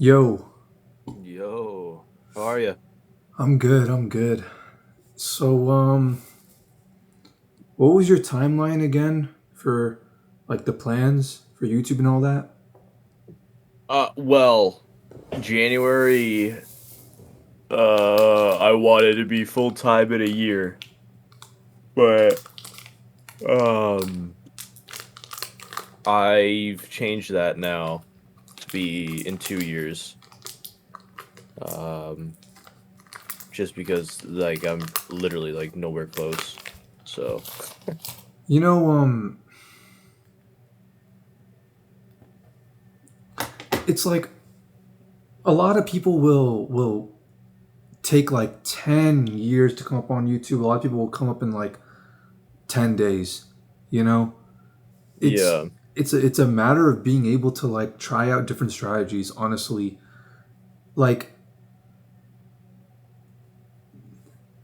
Yo, Yo, how are you? I'm good. I'm good. So, what was your timeline again for like the plans for YouTube and all that? Well, January, I wanted to be full time in a year, but um, I've changed that now to be in 2 years. Um, just because like I'm literally like nowhere close. So You know, it's like a lot of people will take like 10 years to come up on YouTube. A lot of people will come up in like 10 days. You know, it's yeah, it's a matter of being able to like try out different strategies. Honestly, like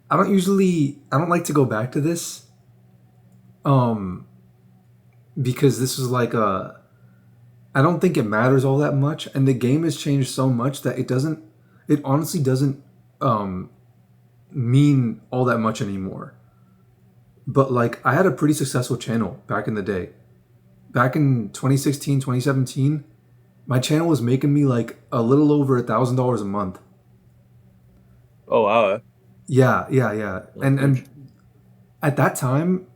I don't like to go back to this, um, because this was like a I don't think it matters all that much, and the game has changed so much that it honestly doesn't um, mean all that much anymore. But like, I had a pretty successful channel back in the day. Back in 2016, 2017, my channel was making me like a little over $1,000 a month. oh wow, Yeah. that's And huge. at that time,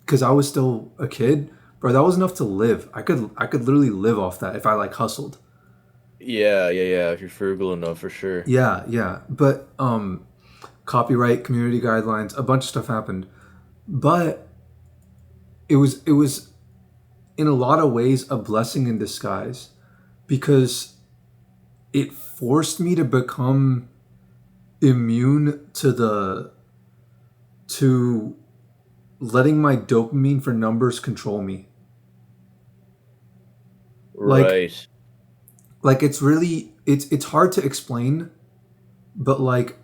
because I was still a kid, bro, that was enough to live. I could literally live off that if I like hustled. Yeah. If you're frugal enough, for sure. Yeah. But copyright, community guidelines, a bunch of stuff happened. But it was in a lot of ways a blessing in disguise because it forced me to become immune to letting my dopamine for numbers control me. Like Right. like it's hard to explain, but like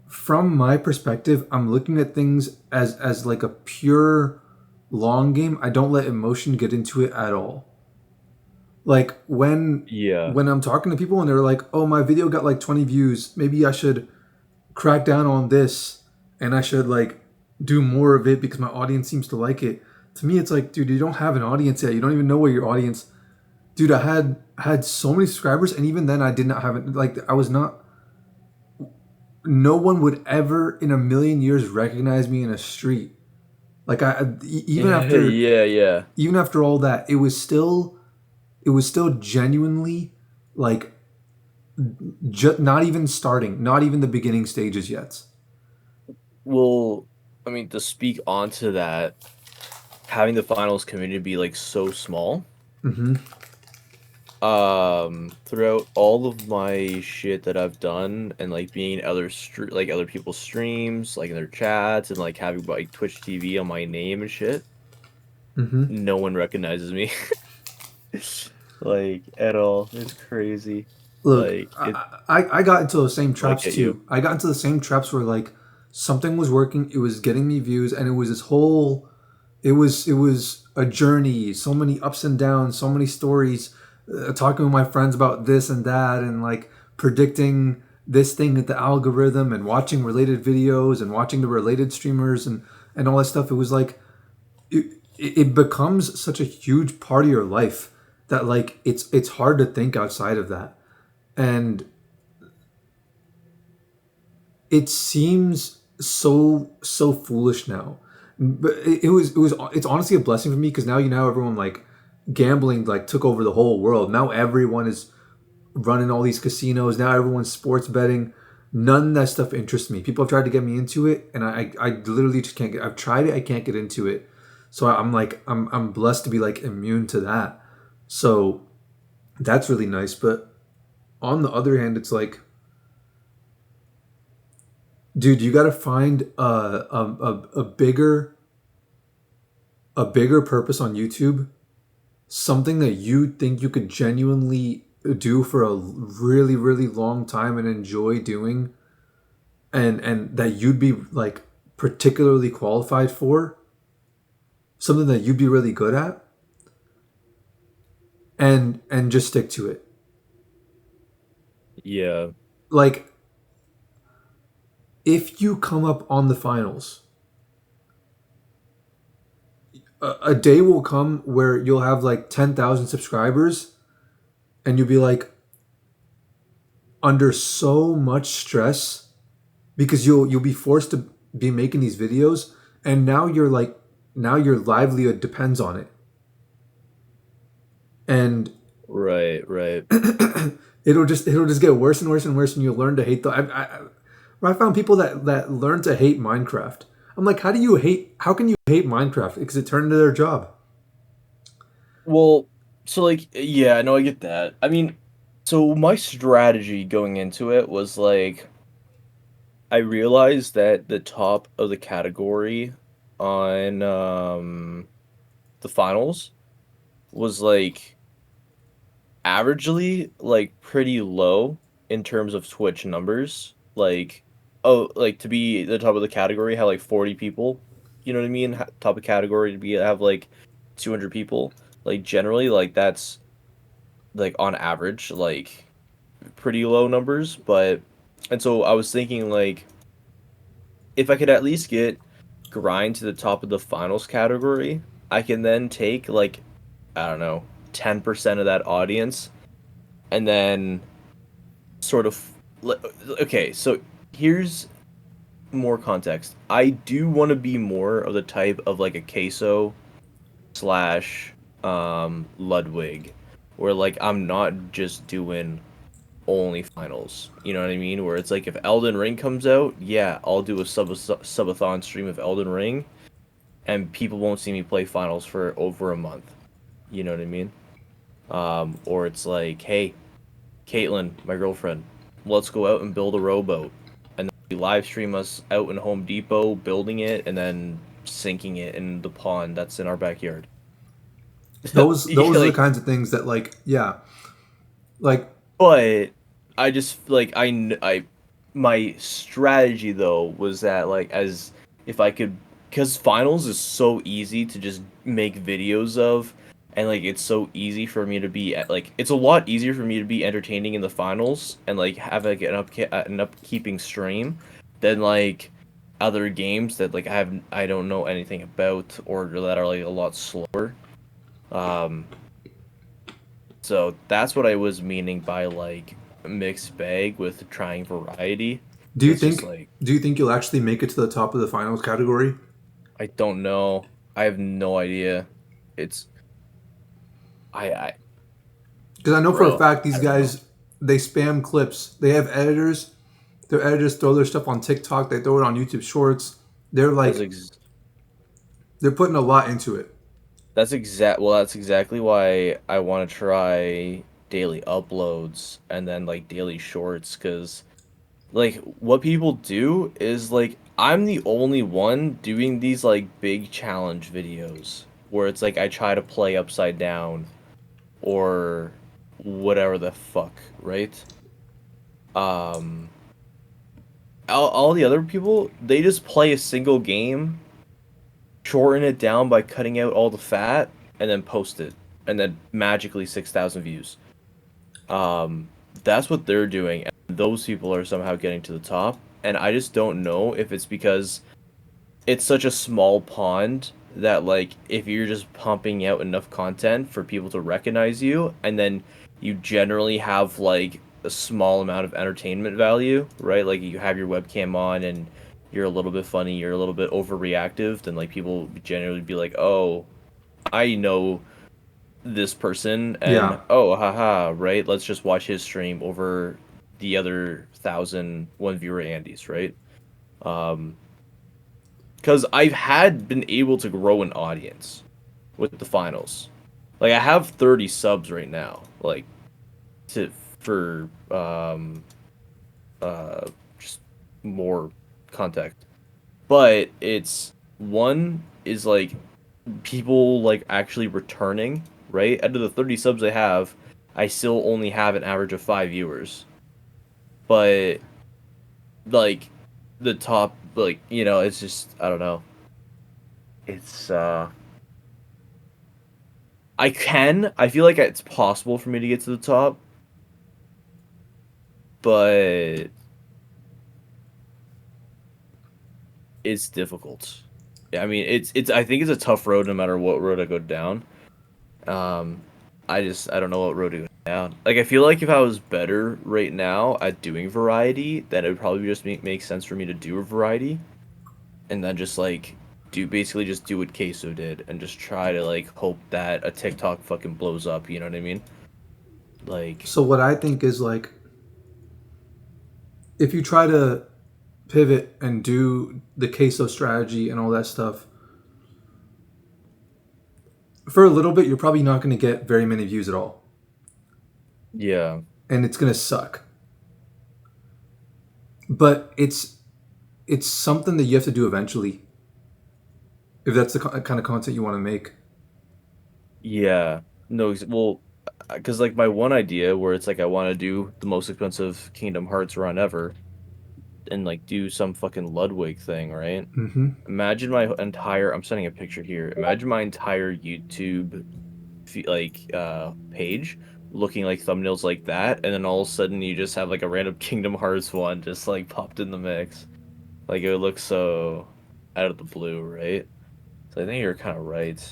from my perspective, I'm looking at things as like a pure long game. I don't let emotion get into it at all. Like Yeah. when I'm talking to people and they're like, "Oh, my video got like 20 views. Maybe I should crack down on this and I should like do more of it because my audience seems to like it." To me, it's like, dude, you don't have an audience yet. You don't even know where your audience. Dude, I had so many subscribers, and even then, I did not have it. Like, I was not. No one would ever in a million years recognize me in a street. Like, even Yeah, after yeah. even after all that, it was still genuinely like not even starting, not even the beginning stages yet. Well, I mean, to speak onto that, having the finals community be like so small, Hmm. throughout all of my shit that I've done and like being in like other people's streams, like in their chats and like having like Twitch TV on my name and shit, Hmm. no one recognizes me like at all. It's crazy. Look, Like it I got into those same like traps at you. too. I got into the same traps where like something was working, it was getting me views, and it was this whole it was a journey, so many ups and downs, so many stories, talking with my friends about this and that, and like predicting this thing with the algorithm, and watching related videos, and watching the related streamers, and all that stuff. It was like it becomes such a huge part of your life that like it's hard to think outside of that, and it seems so foolish now, but it's honestly a blessing for me because now everyone like gambling like took over the whole world. Now everyone is running all these casinos. Now everyone's sports betting. None of that stuff interests me. People have tried to get me into it, and I literally just can't get. I've tried it. I can't get into it. So I'm like I'm blessed to be like immune to that. So that's really nice. But on the other hand, it's like, dude, you got to find a bigger purpose on YouTube, something that you think you could genuinely do for a really long time and enjoy doing, and that you'd be like particularly qualified for, something that you'd be really good at, and just stick to it. Yeah. Like, if you come up on the finals, a day will come where you'll have like 10,000 subscribers and you'll be like under so much stress because you'll be forced to be making these videos, and now you're like, now your livelihood depends on it. And Right, right. it'll just get worse and worse and worse, and you'll learn to hate the I found people that learn to hate Minecraft. I'm like, how can you hate Minecraft? Because it turned into their job. Well, so like, yeah, no, I get that. I mean, so my strategy going into it was like, I realized that the top of the category on the finals was like averagely like pretty low in terms of Twitch numbers. Like, oh, like to be the top of the category had like 40 people. You know what I mean? Top of category to be have like 200 people. Like generally, like that's like on average like pretty low numbers. But and so I was thinking like if I could at least get grind to the top of the finals category, I can then take like I don't know 10% of that audience and then sort of okay, so here's more context. I do want to be more of the type of like a queso slash Ludwig, where like I'm not just doing only finals. You know what I mean? Where it's like if Elden Ring comes out, yeah, I'll do a subathon stream of Elden Ring, and people won't see me play finals for over a month. You know what I mean? Or it's like, hey, Caitlin, my girlfriend, let's go out and build a rowboat. And then we live stream us out in Home Depot building it and then sinking it in the pond that's in our backyard. Those are the Like, kinds of things that, like, yeah, like, but I just like my strategy though was that like as if I could because finals is so easy to just make videos of and like it's so easy for me to be like it's a lot easier for me to be entertaining in the finals and like have like an upkeeping stream than like other games that like I don't know anything about or that are like a lot slower. Um so that's what I was meaning by like mixed bag with trying variety. do you It's just think like do you think you'll actually make it to the top of the finals category? I don't know. I have no idea. It's I Because I know for a bro, fact I these don't know. guys, they spam clips. They have editors. Their editors throw their stuff on TikTok. They throw it on YouTube Shorts. They're That's like, ex they're putting a lot into it. that's exactly why I want to try daily uploads and then like daily shorts cuz like what people do is like I'm the only one doing these like big challenge videos where it's like I try to play upside down or whatever the fuck, right? Um, all the other people, they just play a single game, shorten it down by cutting out all the fat, and then post it, and then magically 6,000 views. Um, that's what they're doing, and those people are somehow getting to the top. And I just don't know if it's because it's such a small pond that like if you're just pumping out enough content for people to recognize you and then you generally have like a small amount of entertainment value, right? Like you have your webcam on and you're a little bit funny, you're a little bit overreactive, then like people generally be like, "Oh, I know this person and Yeah. oh, haha, right? Let's just watch his stream over the other 1,000 viewer Andes, right?" Um because I've had been able to grow an audience with the finals. Like I have 30 subs right now. Like to for just more context. But it's one is like people like actually returning, right? Out of the 30 subs I have, I still only have an average of 5 viewers. But like the top like, it's just I don't know. It's I feel like it's possible for me to get to the top, but it's difficult. Yeah, I mean, it's. I think it's a tough road no matter what road I go down. Um, I don't know what road to go down. Like I feel like if I was better right now at doing variety, then it would probably just make sense for me to do a variety, and then just like do basically just do what Queso did and just try to like hope that a TikTok fucking blows up. You know what I mean? Like, So what I think is like, if you try to pivot and do the queso strategy and all that stuff, for a little bit, you're probably not going to get very many views at all, yeah, and it's going to suck. But it's something that you have to do eventually, if that's the kind of content you want to make. yeah. No, well, because like my one idea where it's like I want to do the most expensive Kingdom Hearts run ever and like do some fucking Ludwig thing, right? Mm-hmm. Imagine my entire, I'm sending a picture here. Imagine my entire YouTube page looking like thumbnails like that, and then all of a sudden you just have like a random Kingdom Hearts one just like popped in the mix. Like it would look so out of the blue, right? So I think you're kind of right.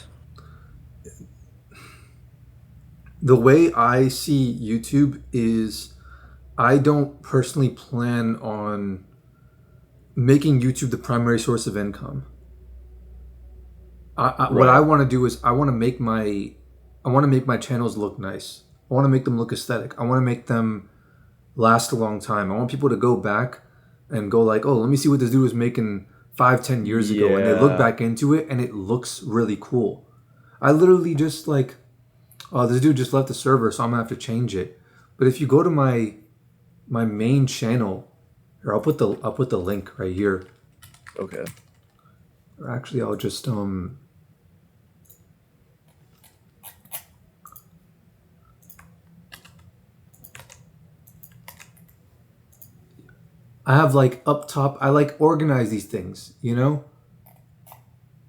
The way I see YouTube is, I don't personally plan on making YouTube the primary source of income. What I Right. want to do is I want to make my channels look nice. I want to make them look aesthetic. I want to make them last a long time. I want people to go back and go like, oh, let me see what this dude was making 5, 10 years ago, and they look Yeah. back into it and it looks really cool. I literally just like, oh, this dude just left the server, so I'm gonna have to change it. But if you go to my main channel, here, I'll put the link right here. Okay. Or actually, I'll just I have like up top, I like organize these things, you know?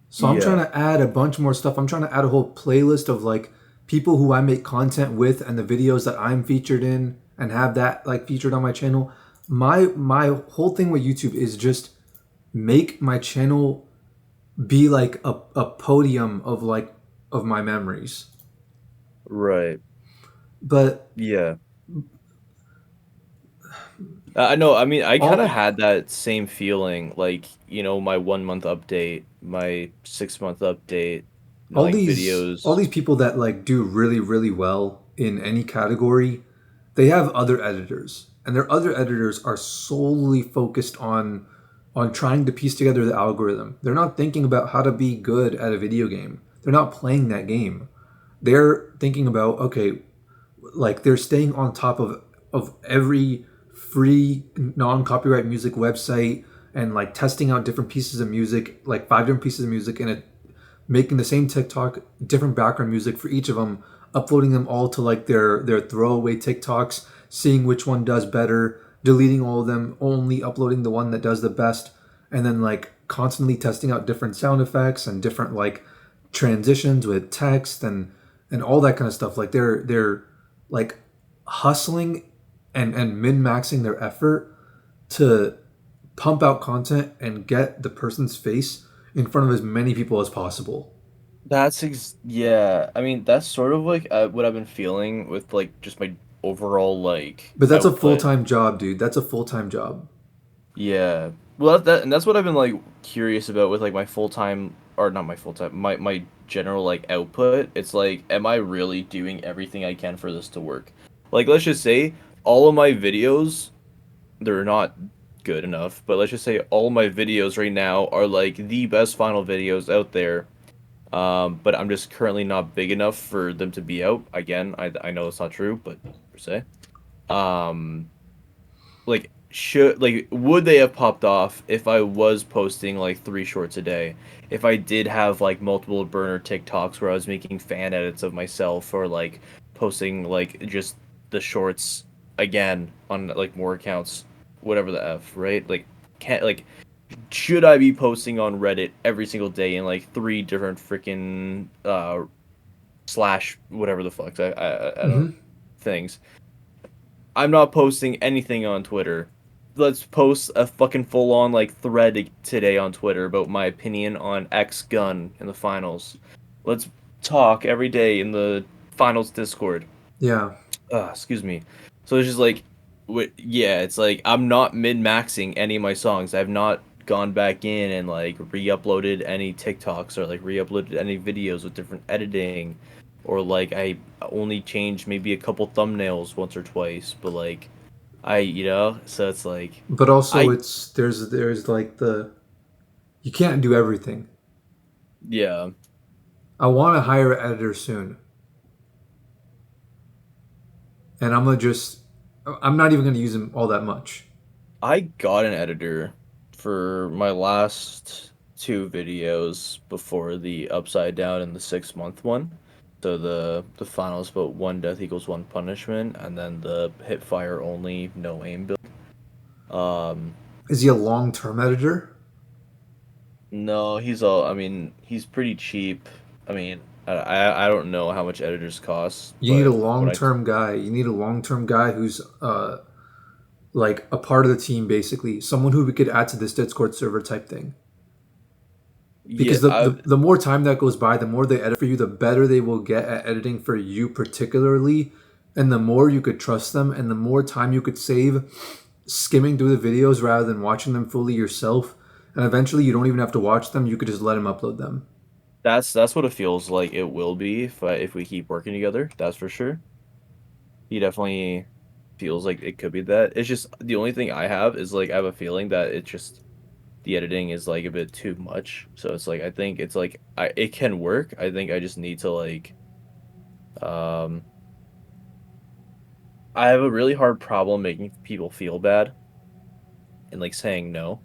So I'm trying Yeah. to add a bunch more stuff. I'm trying to add a whole playlist of like people who I make content with and the videos that I'm featured in, and have that like featured on my channel. My whole thing with YouTube is just make my channel be like a podium of like of my memories. Right. But Yeah. I know. I mean, I kind all of had that same feeling, like, my 1 month update, my 6 month update, like all videos. these people that like do really really well in any category, they have other editors, and their other editors are solely focused on trying to piece together the algorithm. They're not thinking about how to be good at a video game. They're not playing that game. They're thinking about, okay, like they're staying on top of every free non-copyright music website, and like testing out different pieces of music, like 5 different pieces of music, and making the same TikTok, different background music for each of them, uploading them all to like their throwaway TikToks, seeing which one does better, deleting all of them, only uploading the one that does the best, and then like constantly testing out different sound effects and different like transitions with text and all that kind of stuff. Like they're like hustling and min maxing their effort to pump out content and get the person's face in front of as many people as possible. Yeah. I mean, that's sort of like what I've been feeling with like just my overall like But that's a full output. time job, dude. That's a full time job. Yeah. Well, and that's what I've been like curious about with like my full time, or not my full time, my general like output. It's like, am I really doing everything I can for this to work? Like, let's just say all of my videos, they're not good enough, but let's just say all my videos right now are like the best final videos out there. But I'm just currently not big enough for them to be out. Again, I know it's not true, but per se. Um, like would they have popped off if I was posting like 3 shorts a day? If I did have like multiple burner TikToks where I was making fan edits of myself, or like posting like just the shorts again on like more accounts, whatever the F, right? Like, can't like should I be posting on Reddit every single day in like 3 different freaking slash whatever the fuck, I don't know, Hmm. things? I'm not posting anything on Twitter. Let's post a fucking full on like thread today on Twitter about my opinion on X gun in the finals. Let's talk every day in the finals Discord. Yeah. Excuse me. So it's just like, yeah, it's like I'm not min-maxing any of my songs. I've not gone back in and like re-uploaded any TikToks or like re-uploaded any videos with different editing, or like I only changed maybe a couple thumbnails once or twice, but like so it's like But also, I it's there's like the you can't do everything. yeah, I want to hire an editor soon, and I'm not even gonna use him all that much. I got an editor for my last two videos before the upside down and the 6 month one. So the finals about one death equals one punishment, and then the hip fire only no aim build. Um, Is he a long term editor? no, he's all. I mean, he's pretty cheap. I mean, I don't know how much editors cost, You need a but long term guy. You need a long term guy who's like a part of the team, basically, someone who we could add to this Discord server type thing. yeah, Because the more time that goes by, the more they edit for you, the better they will get at editing for you particularly, and the more you could trust them, and the more time you could save skimming through the videos rather than watching them fully yourself. And eventually, you don't even have to watch them; you could just let him upload them. that's what it feels like it will be if we keep working together. That's for sure. He definitely feels like it could be that. It's just the only thing I have is like I have a feeling that it's just the editing is like a bit too much. So it's like I think it's like it can work. I think I just need to like um I have a really hard problem making people feel bad and like saying no.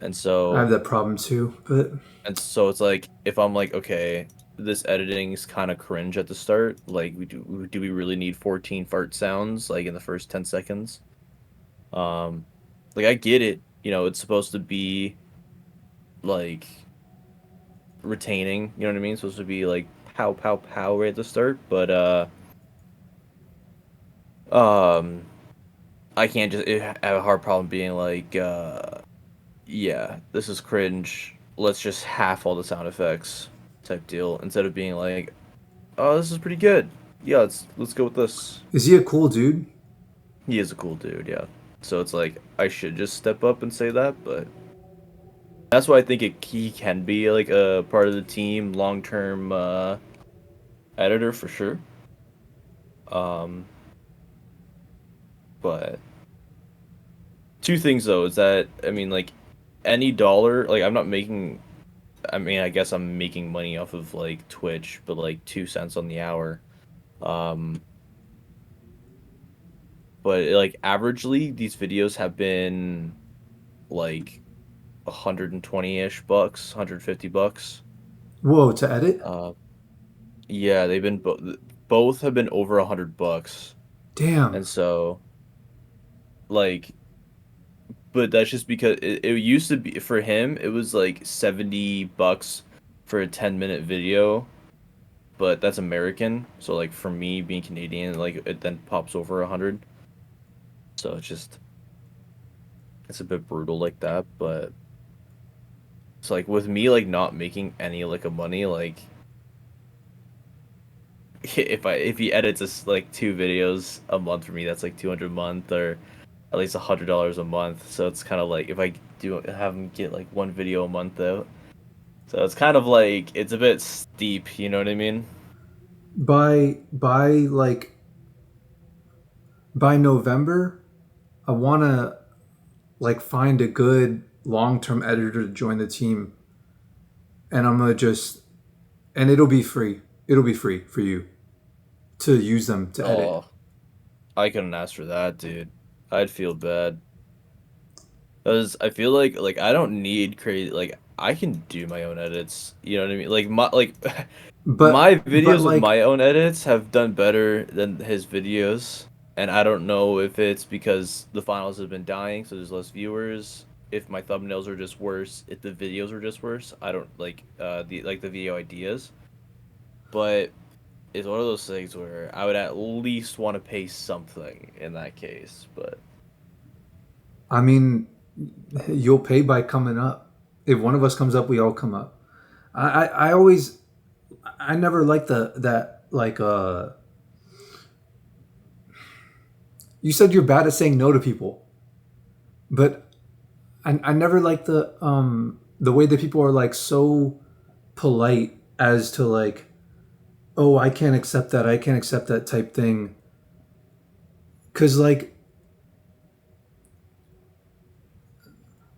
And I have so that problem too, but it's like if I'm like, okay, this editing's kind of cringe at the start, like do we really need 14 fart sounds like in the first 10 seconds? Um, like I get it, it's supposed to be like retaining, you know what I mean? It's supposed to be like pow pow pow right at the start, but um I can't just have a hard problem being like yeah, this is cringe. Let's just half all the sound effects type deal instead of being like, "Oh, this is pretty good. Yeah, let's go with this." is he a cool dude? He is a cool dude, yeah. So it's like I should just step up and say that, but that's why I think he can be like a part of the team long term editor for sure. Um, but two things though is that I mean like any dollar like I'm not making. I mean I guess I'm making money off of like Twitch, but like 2 cents on the hour. Um, but like averagely these videos have been like 120-ish bucks, $150. Whoa, to edit? Uh, yeah, they've been both have been over $100, Damn. and so like, but that's just because it used to be for him. It was like $70 for a 10-minute video, but that's American. So like for me being Canadian, like it then pops over 100. So it's a bit brutal like that, but it's like with me like not making any like a money like if he edits us like two videos a month for me, that's like 200 a month or at least $100 a month. So it's kind of like if I do have him get like one video a month out, so it's kind of like it's a bit steep. You know what I mean? By like by November, I want to like find a good long term editor to join the team, and I'm gonna just and it'll be free. It'll be free for you to use them to edit. Oh, I couldn't ask for that, dude. I'd feel bad because I feel like I don't need crazy like I can do my own edits. You know what I mean? Like my like my But videos with like my own edits have done better than his videos, and I don't know if it's because the finals have been dying, so there's less viewers. If my thumbnails are just worse, if the videos are just worse, I don't like the video ideas. But It's one of those things where I would at least want to pay something in that case, but I mean, you'll pay by coming up. If one of us comes up, we all come up. I always I never liked the that like you said you're bad at saying no to people, but I never liked the way that people are like so polite as to like, oh, I can't accept that type thing. Cause like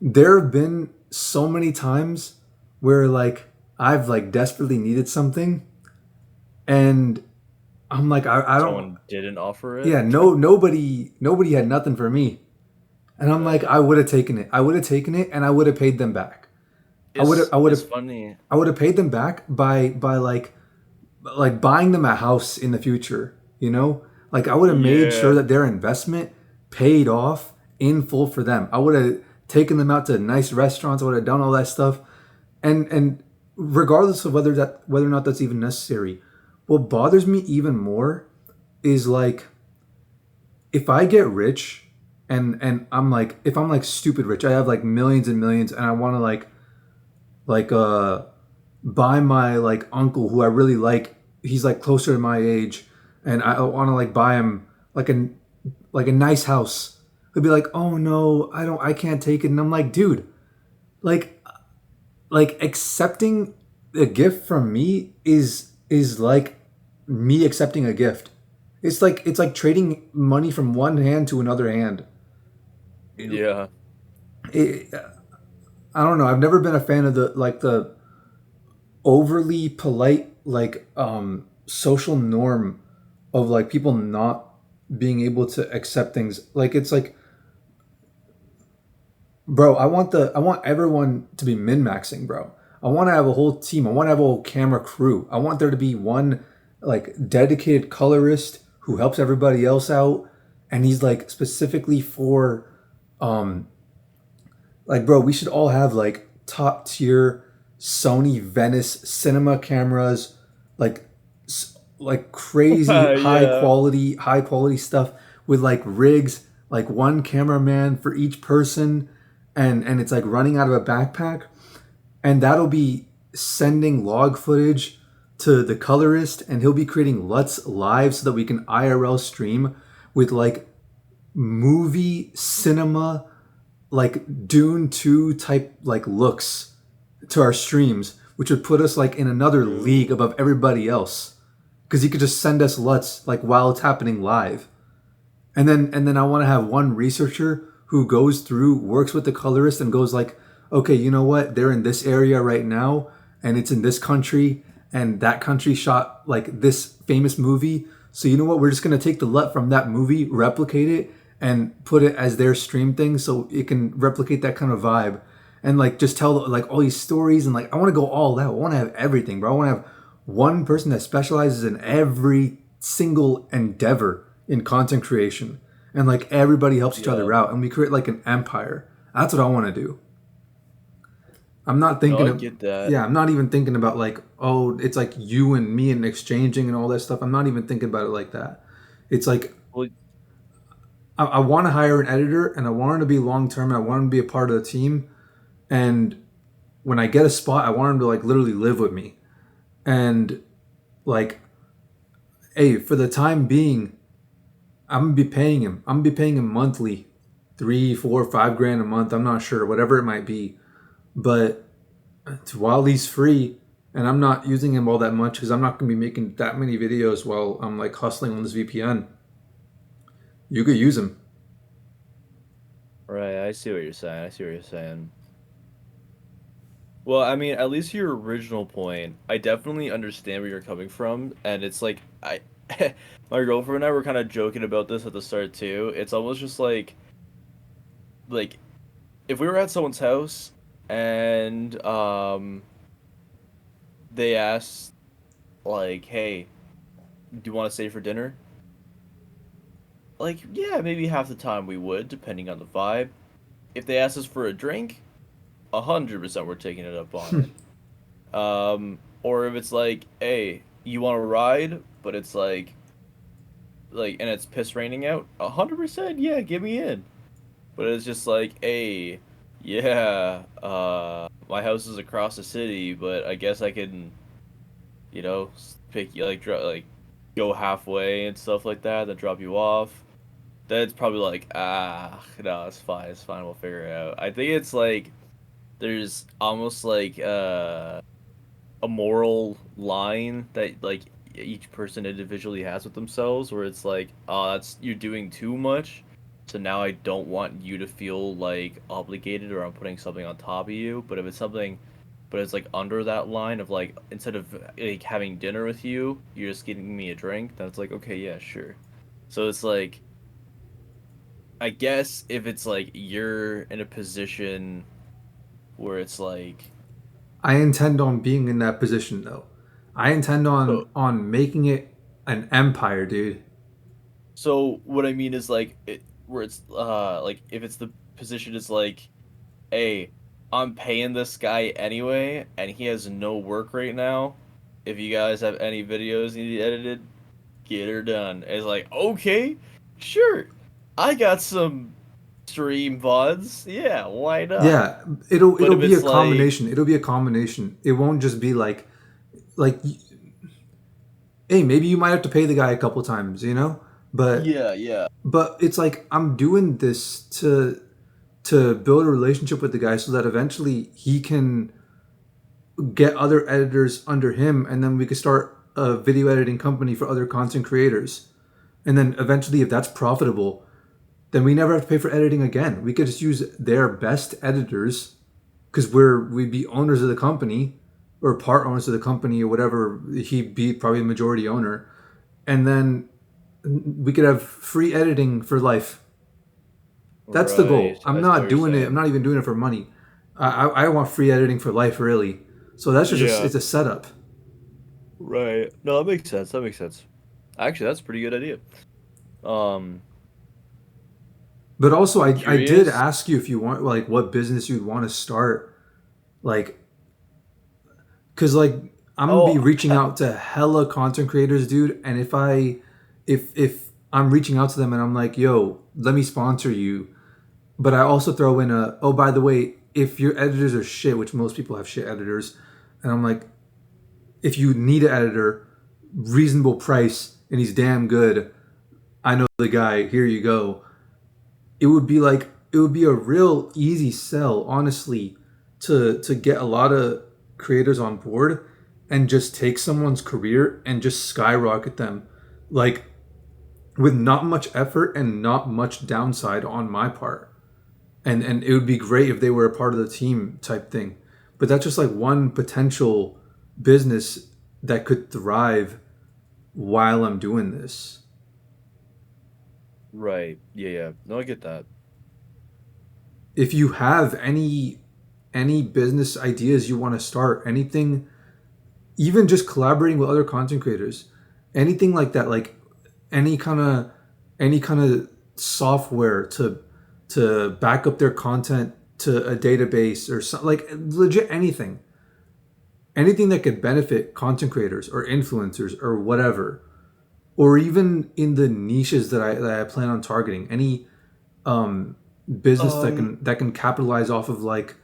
there have been so many times where like I've like desperately needed something and I'm like I don't someone didn't offer it. yeah, nobody had nothing for me. And I'm like, Right. I would have taken it. I would have taken it and I would have paid them back. It's I would it's have funny. I would have paid them back by like buying them a house in the future, you know? Like I would have made sure Yeah. that their investment paid off in full for them. I would have taken them out to nice restaurants, I would have done all that stuff. And regardless of whether or not that's even necessary, what bothers me even more is like if I get rich and I'm like if I'm like stupid rich, I have like millions and millions and I want to like buy my like uncle who I really like. He's like closer to my age, and I want to like buy him like a nice house. He'll be like, "Oh no, I can't take it." And I'm like, "Dude, like accepting a gift from me is like me accepting a gift. It's like trading money from one hand to another hand. Yeah. It, I don't know. I've never been a fan of the overly polite like social norm of like people not being able to accept things. Like it's like, bro, I want everyone to be min-maxing, bro. I want to have a whole team. I want to have a whole camera crew. I want there to be one like dedicated colorist who helps everybody else out, and he's like specifically for um like, bro, we should all have like top tier Sony Venice cinema cameras, like like crazy Yeah. high quality stuff with like rigs, like one cameraman for each person, and it's like running out of a backpack, and that'll be sending log footage to the colorist, and he'll be creating LUTs live so that we can IRL stream with like movie cinema like Dune 2 type like looks to our streams, which would put us like in another league True. above everybody else. Cause he could just send us LUTs like while it's happening live. And then I want to have one researcher who goes through, works with the colorist and goes like, okay, you know what? They're in this area right now and it's in this country and that country shot like this famous movie. So you know what? We're just gonna take the LUT from that movie, replicate it, and put it as their stream thing so it can replicate that kind of vibe. And like just tell like all these stories and like I wanna go all out. I wanna have everything, bro. I wanna have one person that specializes in every single endeavor in content creation and like everybody helps each other Yeah. out and we create like an empire. That's what I want to do. I'm not No, thinking I of get that. yeah, I'm not even thinking about like, oh, it's like you and me and exchanging and all that stuff. I'm not even thinking about it like that. It's like Well, I want to hire an editor and I want him to be long term. I want him to be a part of the team. And when I get a spot, I want him to like literally live with me. And like, hey, for the time being, I'm gonna be paying him. I'm gonna be paying him monthly, 3, 4, 5 grand a month. I'm not sure, whatever it might be. But while he's free, and I'm not using him all that much because I'm not gonna be making that many videos while I'm like hustling on this VPN. You could use him. right, I see what you're saying. I see what you're saying. Well, I mean, at least your original point, I definitely understand where you're coming from, and it's like I my girlfriend and I were kind of joking about this at the start too. It's almost just like if we were at someone's house and they asked like, "Hey, do you want to stay for dinner?" Like, yeah, maybe half the time we would, depending on the vibe. If they asked us for a drink, 100% we're taking it up on it. Or if it's like, hey, you want to ride? but it's and it's piss raining out. 100%, yeah, get me in. But it's just like, hey, yeah, my house is across the city, but I guess I can, pick you like go halfway and stuff like that, then drop you off. Then it's probably like, no, it's fine, we'll figure it out. I think it's like there's almost like a moral line that like each person individually has with themselves, where it's like, oh, that's you're doing too much, so now I don't want you to feel like obligated or I'm putting something on top of you. But if it's something, but it's like under that line of like, instead of like having dinner with you, you're just getting me a drink, then it's like, okay, yeah, sure. So it's like, I guess if it's like you're in a position where it's like, I intend on being in that position though. I intend so on making it an empire, dude. So what I mean is like where it's like if it's the position is like, hey, I'm paying this guy anyway, and he has no work right now. If you guys have any videos you need edited, get her done. It's like, okay, sure, I got some stream VODs. Yeah, why not? Yeah, But it'll if be a it's like, combination. It'll be a combination. It won't just be like hey, maybe you might have to pay the guy a couple times, you know? But yeah, yeah, it's like I'm doing this to build a relationship with the guy so that eventually he can get other editors under him and then we could start a video editing company for other content creators. And then eventually if that's profitable, then we never have to pay for editing again. We could just use their best editors because we'd be owners of the company or part owners of the company or whatever. He'd be probably the majority owner, and then we could have free editing for life. That's the right. goal. I'm I see what not you're doing it. I'm saying. not even doing it for money. I want free editing for life, really. So that's just Yeah, it's a setup. right. No, that makes sense. That makes sense. Actually, that's a pretty good idea. Um, But also, I'm I did curious. ask you if you want like what business you'd want to start, like because like I'm gonna be Oh, reaching out to hella content creators, dude. And if I'm reaching out to them and I'm like, yo, let me sponsor you, but I also throw in a, oh, by the way, if your editors are shit, which most people have shit editors, and I'm like, if you need an editor, reasonable price, and he's damn good, I know the guy. Here you go. It would be a real easy sell, honestly, to get a lot of creators on board and just take someone's career and just skyrocket them, like with not much effort and not much downside on my part. And it would be great if they were a part of the team type thing. But that's just like one potential business that could thrive while I'm doing this. right. Yeah, yeah. No, I get that. If you have any business ideas you want to start, anything, even just collaborating with other content creators, anything like that, like any kind of any kind of software to back up their content to a database or something, like legit anything that could benefit content creators or influencers or whatever, or even in the niches that I plan on targeting, any um business Um, that can capitalize off of like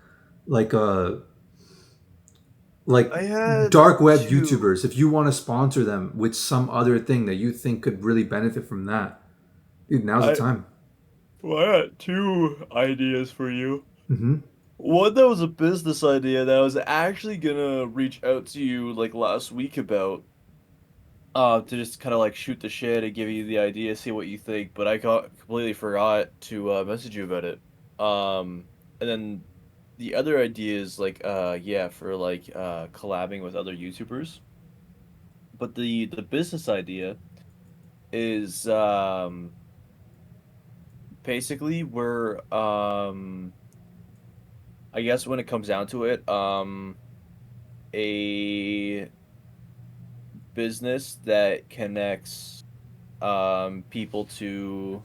uh like I had dark web two. YouTubers, if you want to sponsor them with some other thing that you think could really benefit from that, dude, now's the I time. well, I had two ideas for you. Hmm. One that was a business idea that I was actually gonna reach out to you like last week about, to just kind of like shoot the shit and give you the idea, see what you think. But I got completely forgot to message you about it. And then the other idea is like, yeah, for like collabing with other YouTubers. But the business idea is basically we're I guess when it comes down to it, a business that connects people to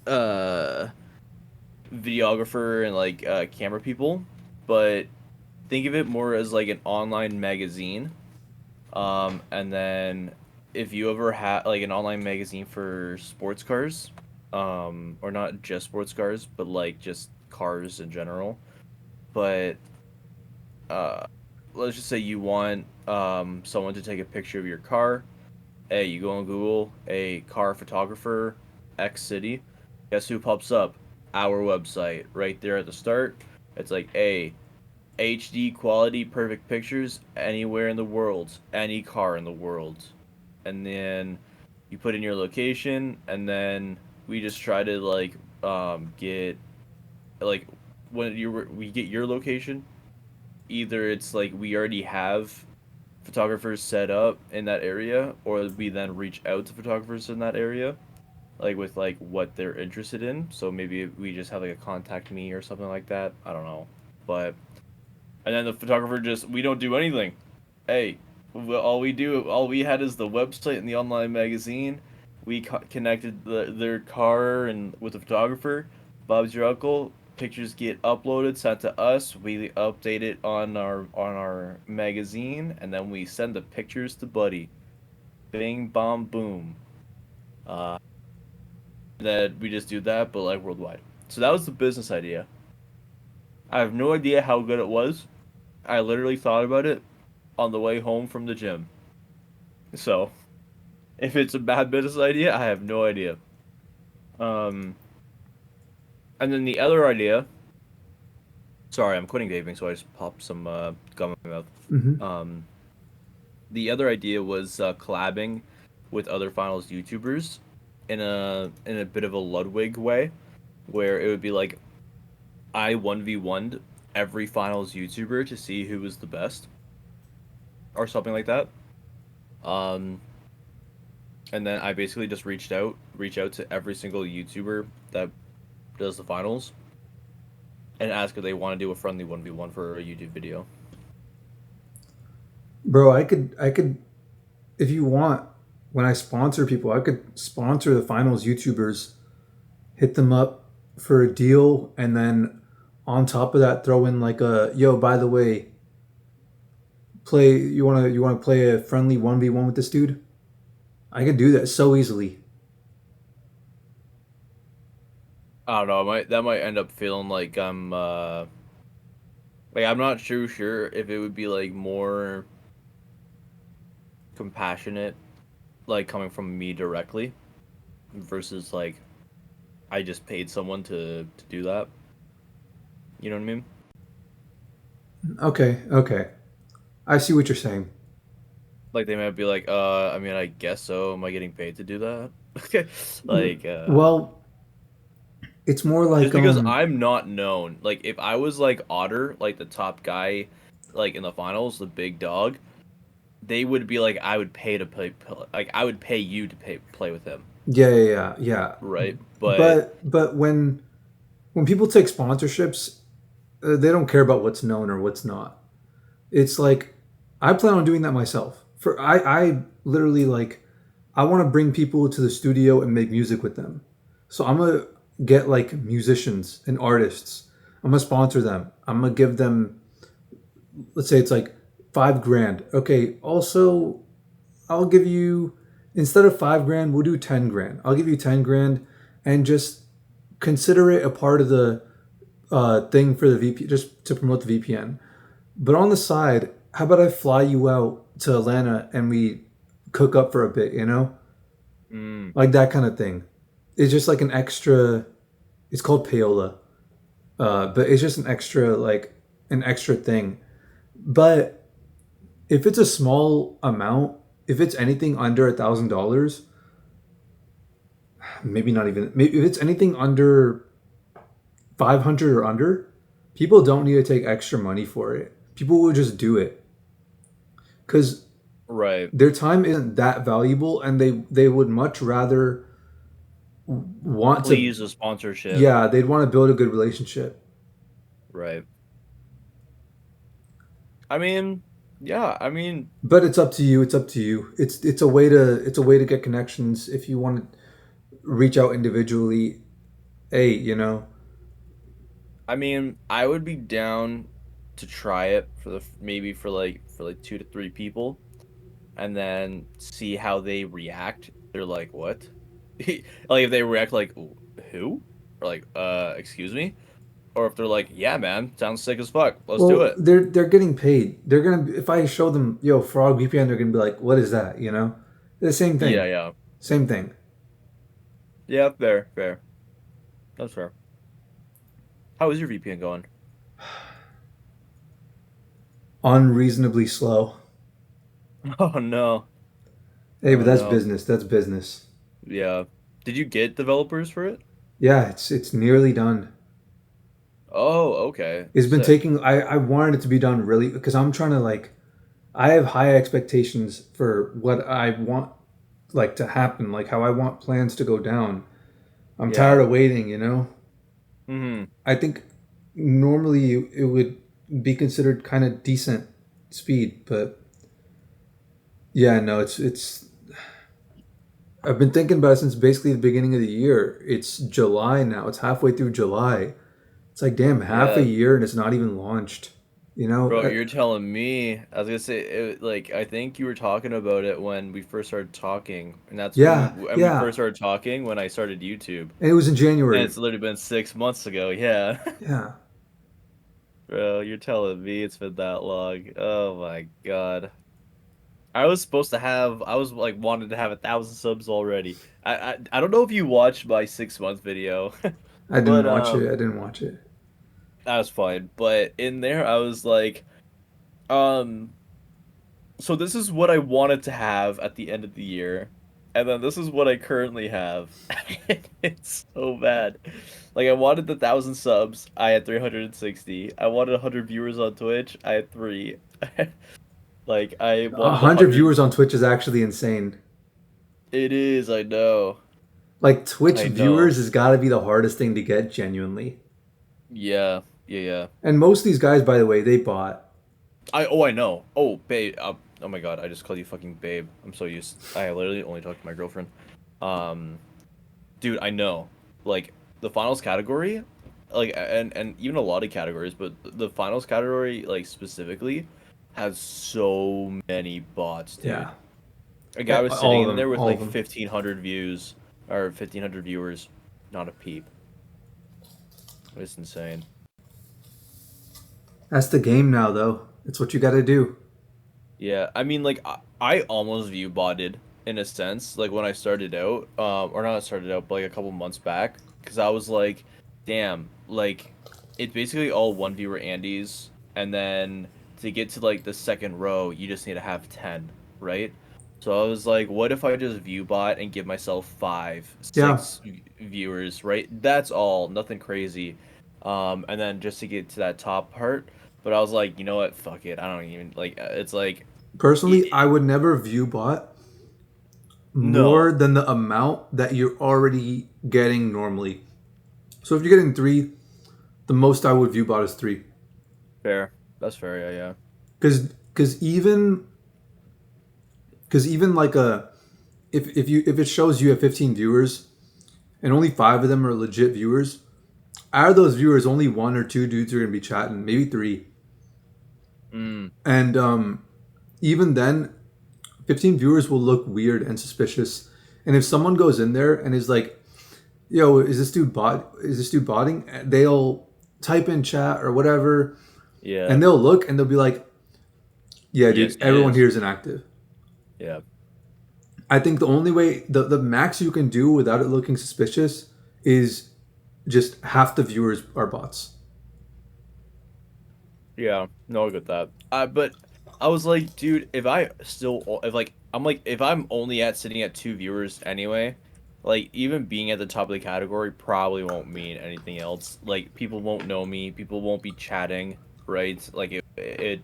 uh videographer and like camera people, but think of it more as like an online magazine. And then if you ever had like an online magazine for sports cars, or not just sports cars, but like just cars in general. But uh, let's just say you want someone to take a picture of your car. Hey, you go on Google, a car photographer, X city. Guess who pops up? Our website right there at the start. It's like, hey, HD quality, perfect pictures anywhere in the world, any car in the world. And then you put in your location, and then we just try to like get like when we get your location. Either it's like we already have photographers set up in that area, or we then reach out to photographers in that area, like with like what they're interested in. So maybe we just have like a contact me or something like that. I don't know, but and then the photographer just we don't do anything. Hey, all we had is the website and the online magazine. We connected their car and with the photographer. Bob's your uncle. Pictures get uploaded, sent to us. We update it on our magazine, and then we send the pictures to Buddy. Bing, bomb, boom. Uh, that we just do that, but like worldwide. So that was the business idea. I have no idea how good it was. I literally thought about it on the way home from the gym. So, if it's a bad business idea, I have no idea. Um, and then the other idea. Sorry, I'm quitting vaping, so I just popped some gum in my mouth. Hmm. Um, the other idea was collabing with other finals YouTubers in a bit of a Ludwig way, where it would be like I 1v1'd every finals YouTuber to see who was the best, or something like that. Um, and then I basically just reach out to every single YouTuber that does the finals, and ask if they want to do a friendly 1v1 for a YouTube video. Bro, I could, if you want, when I sponsor people, I could sponsor the finals YouTubers, hit them up for a deal, and then on top of that, throw in like a yo. By the way, play. You wanna play a friendly 1v1 with this dude? I could do that so easily. I don't know. That might end up feeling like I'm not sure if it would be like more compassionate, like coming from me directly, versus like I just paid someone to do that. You know what I mean? Okay, okay, I see what you're saying. Like they might be like, I mean, I guess so. Am I getting paid to do that? Okay, like, Well, it's more just like because I'm not known. Like, if I was like Otter, like the top guy, like in the finals, the big dog, they would be like, I would pay to play, like I would pay you to play with him, yeah, yeah, yeah, yeah. right? But But when people take sponsorships, they don't care about what's known or what's not. It's like I plan on doing that myself. I literally like I want to bring people to the studio and make music with them. So I'm gonna get like musicians and artists. I'm gonna sponsor them. I'm gonna give them, let's say it's like 5 grand. Okay. Also, I'll give you, instead of 5 grand, we'll do 10 grand. I'll give you 10 grand, and just consider it a part of the thing for the VP, just to promote the VPN. But on the side, how about I fly you out to Atlanta and we cook up for a bit, mm, like that kind of thing. It's just like an extra. It's called payola, but it's just an extra thing. But if it's a small amount, if it's anything under $1,000, maybe not even. Maybe if it's anything under 500 or under, people don't need to take extra money for it. People will just do it because right, their time isn't that valuable, and they would much rather want to. please a sponsorship, Yeah, they'd want to build a good relationship. right? I mean, yeah, I mean, But it's up to you. It's up to you. It's a way to get connections. If you want to reach out individually, hey, I would be down to try it for maybe for like 2 to 3 people. and then see how they react. They're like, what? Like if they react like, who? Or like, excuse me? Or if they're like, yeah, man, sounds sick as fuck. Let's do Well, it. they're getting paid. They're gonna if I show them yo Frog VPN, they're gonna be like, what is that? You know, the same Yeah, thing, yeah. same thing. Yeah, fair, fair. That's fair. How is your VPN going? Unreasonably slow. Oh no. Hey, but Oh that's no. business. That's business. Yeah. Did you get developers for it? Yeah, it's nearly done. Oh, okay. It's been Sick. taking. I wanted it to be done really because I'm trying to like. I have high expectations for what I want like to happen, like how I want plans to go down. I'm Yeah. tired of waiting. You know. Mm-hmm. I think normally it would be considered kind of decent speed, but yeah, no, it's. I've been thinking about it since basically the beginning of the year. It's July now. It's halfway through July. It's like damn, half a Yeah. year and it's not even launched. You know, Bro, you're telling me. I was gonna say, like, I think you were talking about it when we first started talking, and that's yeah, and we yeah. first started talking when I started YouTube, And it was in and January. it's literally been 6 months ago. Yeah. Yeah. Bro, you're telling me it's been that long. Oh my God. I was supposed to have, I was like wanted to have 1,000 subs already. I don't know if you watched my 6 month video, I didn't but watch it. I didn't watch it. that was fine. But in there, I was like, um, so this is what I wanted to have at the end of the year, and then this is what I currently have. It's so bad. Like I wanted the 1,000 subs, I had 360. I wanted 100 viewers on Twitch, I had three. Like I A wanted a hundred hundred. viewers on Twitch is actually insane. It is, I know. Like Twitch I know. viewers has got to be the hardest thing to get genuinely. Yeah, yeah, yeah. And most of these guys, by the way, they bought. I know. Oh, babe. Oh my God, I just called you fucking babe. I'm so used. I literally only talked to my girlfriend. Um, dude, I know. Like the finals category, like and even a lot of categories, but the finals category, like specifically, has so many bots, dude. Yeah, A guy was all sitting of in them, there with all of like them. 1,500 views or 1,500 viewers, not a peep. It's insane. That's the game now, though. It's what you got to do. Yeah, I mean, like I almost view botted in a sense, like when I started out, or not started out, but like a couple months back, because I was like, damn, like it's basically all one viewer Andes, and then to get to like the second row, you just need to have 10, right? So I was like, what if I just view bot and give myself five, Yeah. six viewers, right? That's all, nothing crazy. And then just to get to that top part. But I was like, you know what? Fuck it. I don't even like. It's like Personally, it, I would never view bot more no, than the amount that you're already getting normally. So if you're getting three, the most I would view bot is three. fair. That's fair. Yeah, yeah. Because even like a if it shows you have 15 viewers and only five of them are legit viewers, out of those viewers, only one or two dudes are gonna be chatting, maybe three. Mm, And even then, 15 viewers will look weird and suspicious. And if someone goes in there and is like, "Yo, is this dude bot? Is this dude botting?" They'll type in chat or whatever, yeah. and they'll look and they'll be like, "Yeah, Yes, dude, he everyone is. here is inactive." Yeah. I think the only way, the max you can do without it looking suspicious, is just half the viewers are bots. Yeah. No, I get that. But I was like, dude, if I'm only at sitting at two viewers anyway, like even being at the top of the category probably won't mean anything else. Like people won't know me. People won't be chatting, right? Like it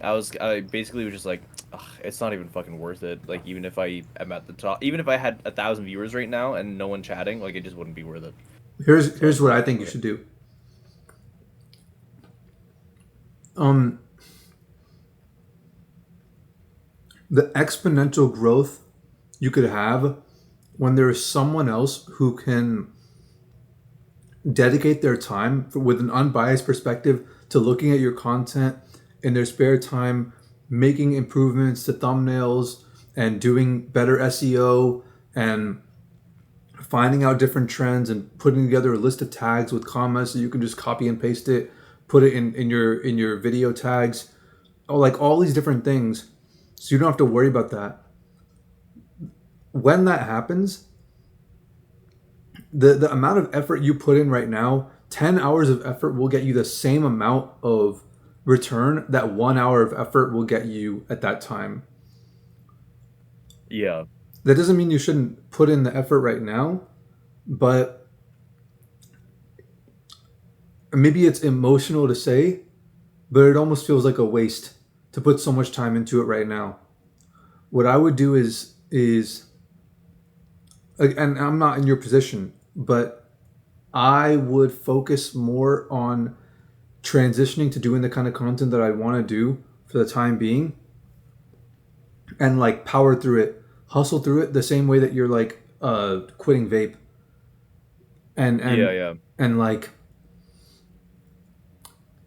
I basically was just like, ugh, it's not even fucking worth it. Like even if I am at the top, even if I had 1,000 viewers right now and no one chatting, like it just wouldn't be worth it. So I Here's was what like, I think you okay. should do. Um, the exponential growth you could have when there is someone else who can dedicate their time with an unbiased perspective to looking at your content in their spare time, making improvements to thumbnails, and doing better SEO and finding out different trends and putting together a list of tags with commas so you can just copy and paste it, put it in your video tags, or like all these different things, so you don't have to worry about that. When that happens, the amount of effort you put in right now, 10 hours of effort will get you the same amount of return that 1 hour of effort will get you at that time. Yeah. That doesn't mean you shouldn't put in the effort right now, but maybe it's emotional to say, but it almost feels like a waste to put so much time into it right now. What I would do is and I'm not in your position, but I would focus more on transitioning to doing the kind of content that I want to do for the time being, and like power through it, hustle through it the same way that you're like quitting vape. And Yeah. and like,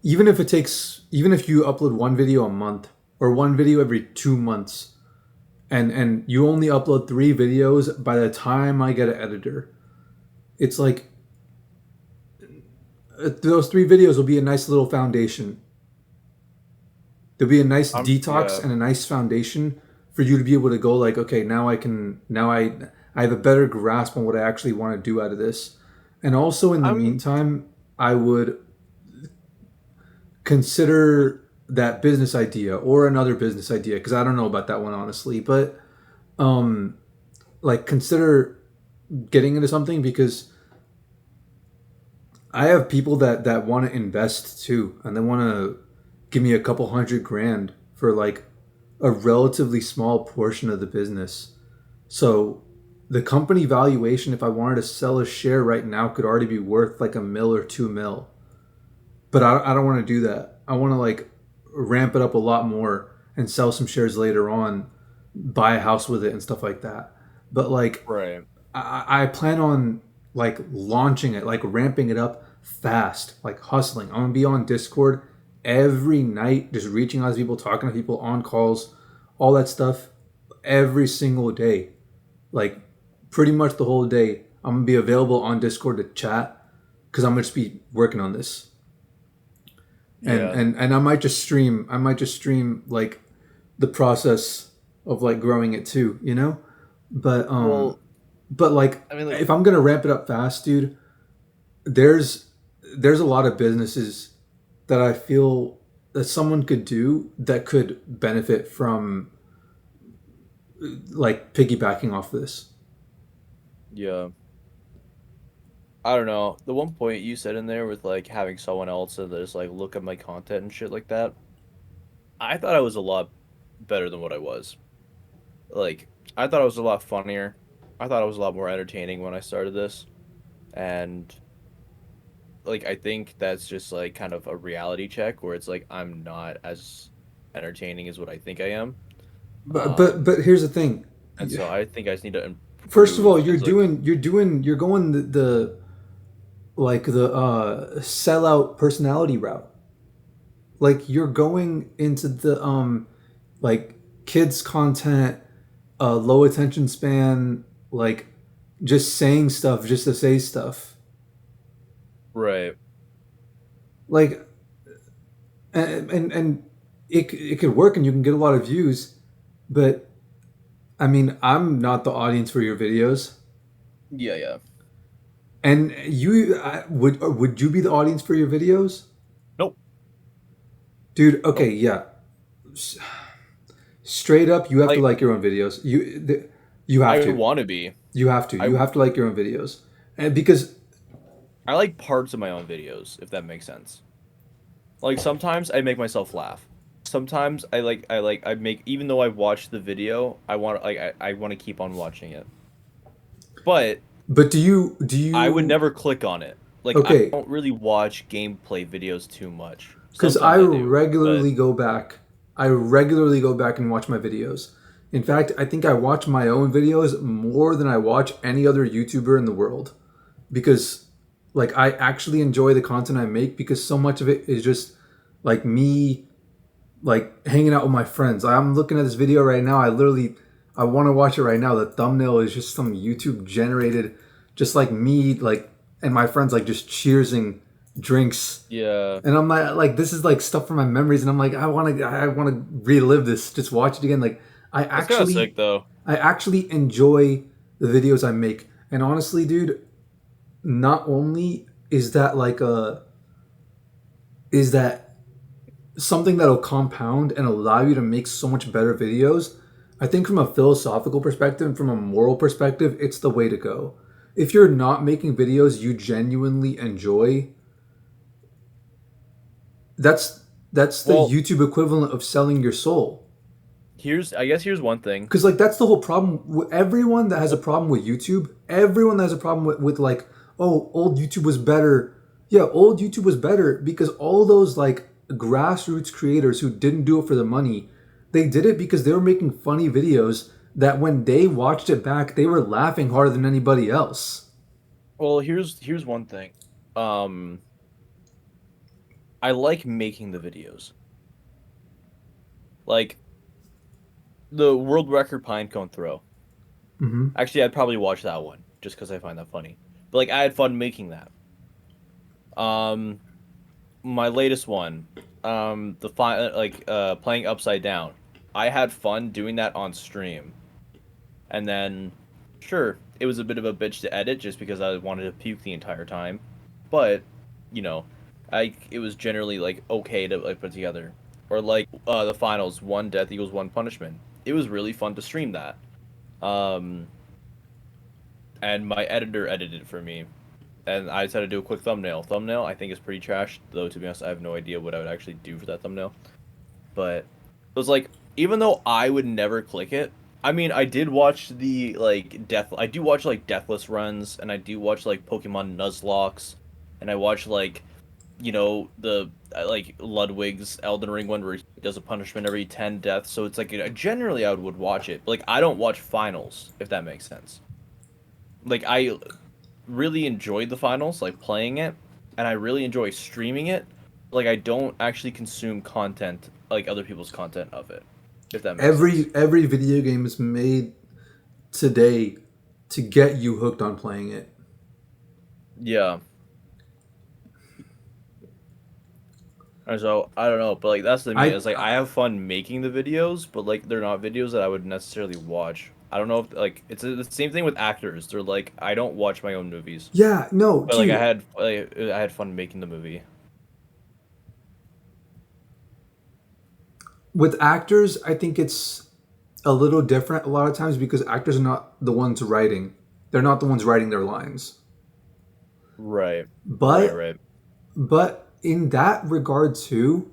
even if you upload one video a month or one video every 2 months, and you only upload 3 videos by the time I get an editor, it's like those 3 videos will be a nice little foundation. There'll be a nice detox Yeah. and a nice foundation for you to be able to go like, okay, now I have a better grasp on what I actually want to do out of this. And also in the I'm meantime, I would consider that business idea or another business idea, because I don't know about that one honestly, but like consider getting into something, because I have people that want to invest too, and they want to give me a couple $100,000 for like a relatively small portion of the business. So the company valuation, if I wanted to sell a share right now, could already be worth like $1 or $2 million. But I don't want to do that. I want to like ramp it up a lot more and sell some shares later on, buy a house with it and stuff like that. But like right. I plan on like launching it, like ramping it up fast, like hustling. I'm gonna be on Discord every night, just reaching out to people, talking to people on calls, all that stuff every single day. Like pretty much the whole day. I'm gonna be available on Discord to chat because I'm gonna just be working on this. And, Yeah. and I might just stream. I might just stream like the process of like growing it too, you know? But Well, but like I mean, like, if I'm gonna ramp it up fast, dude, there's there's a lot of businesses that I feel that someone could do that could benefit from like piggybacking off this. yeah. I don't know. The one point you said in there with like having someone else to just like look at my content and shit like that, I thought I was a lot better than what I was. Like, I thought I was a lot funnier. I thought I was a lot more entertaining when I started this. And like I think that's just like kind of a reality check where it's like I'm not as entertaining as what I think I am. But here's the thing. And so I think I just need to First of all, improve as like you're going the like the sellout personality route. Like you're going into the like kids content, low attention span, like just saying stuff just to say stuff. right. Like and it could work and you can get a lot of views, but I mean, I'm not the audience for your videos. Yeah. And would you be the audience for your videos? Nope. Dude, okay, Nope. yeah. Straight up, you have to Like like your own videos. You have I to. want to be. You have to. I You have to like your own videos. And because I like parts of my own videos, if that makes sense. Like sometimes I make myself laugh. Sometimes I make even though I watched the video, I want to keep on watching it. But but I would do you never click on it. Like I okay, don't really watch gameplay videos too much. cuz I Sometimes I do, but regularly go back. I regularly go back and watch my videos. In fact, I think I watch my own videos more than I watch any other YouTuber in the world, because like I actually enjoy the content I make, because so much of it is just like me like hanging out with my friends. I'm looking at this video right now. I want to watch it right now. The thumbnail is just some YouTube generated, just like me, like, and my friends, like, just cheersing drinks. Yeah. And I'm like, this is like stuff from my memories, and I'm like, I want to relive this, just watch it again. Like, I That's kind of sick actually, though. I actually enjoy the videos I make, and honestly, dude, not only is that like a, is that something that'll compound and allow you to make so much better videos. I think from a philosophical perspective and from a moral perspective, it's the way to go. If you're not making videos you genuinely enjoy, that's that's the Well, YouTube equivalent of selling your soul. here's one thing. Because like that's the whole problem. Everyone that has a problem with YouTube, everyone that has a problem with like, oh, old YouTube was better. Yeah, old YouTube was better because all those like grassroots creators who didn't do it for the money, they did it because they were making funny videos that when they watched it back, they were laughing harder than anybody else. Well, here's one thing. Um, I like making the videos. Like the world record pinecone throw. Hmm. Actually, I'd probably watch that one just because I find that funny. But like, I had fun making that. Um, my latest one, playing Upside Down. I had fun doing that on stream, and then, sure, it was a bit of a bitch to edit just because I wanted to puke the entire time, but, you know, it was generally like okay to like put together, or like the finals, one death equals one punishment. It was really fun to stream that. Um, and my editor edited it for me, and I decided to do a quick thumbnail. Thumbnail, I think is pretty trash, though. To be honest, I have no idea what I would actually do for that thumbnail. But it was like, even though I would never click it, I mean, I did watch the like death. I do watch like Deathless runs, and I do watch like Pokemon Nuzlocks, and I watch like, the like Ludwig's Elden Ring one where he does a punishment every 10 deaths. So it's like generally I would watch it. But, like I don't watch finals, if that makes sense. Like I really enjoyed the finals, like playing it, and I really enjoy streaming it. Like I don't actually consume content like other people's content of it, if that makes sense. Every video game is made today to get you hooked on playing it. Yeah. And so I don't know, but like that's the main. I It's like I have fun making the videos, but like they're not videos that I would necessarily watch. I don't know if like it's the same thing with actors. They're like I don't watch my own movies, yeah, no, but like dude. I had fun making the movie. With actors, I think it's a little different a lot of times because actors are not the ones writing. They're not the ones writing their lines. Right. Right. But Right. but in that regard too,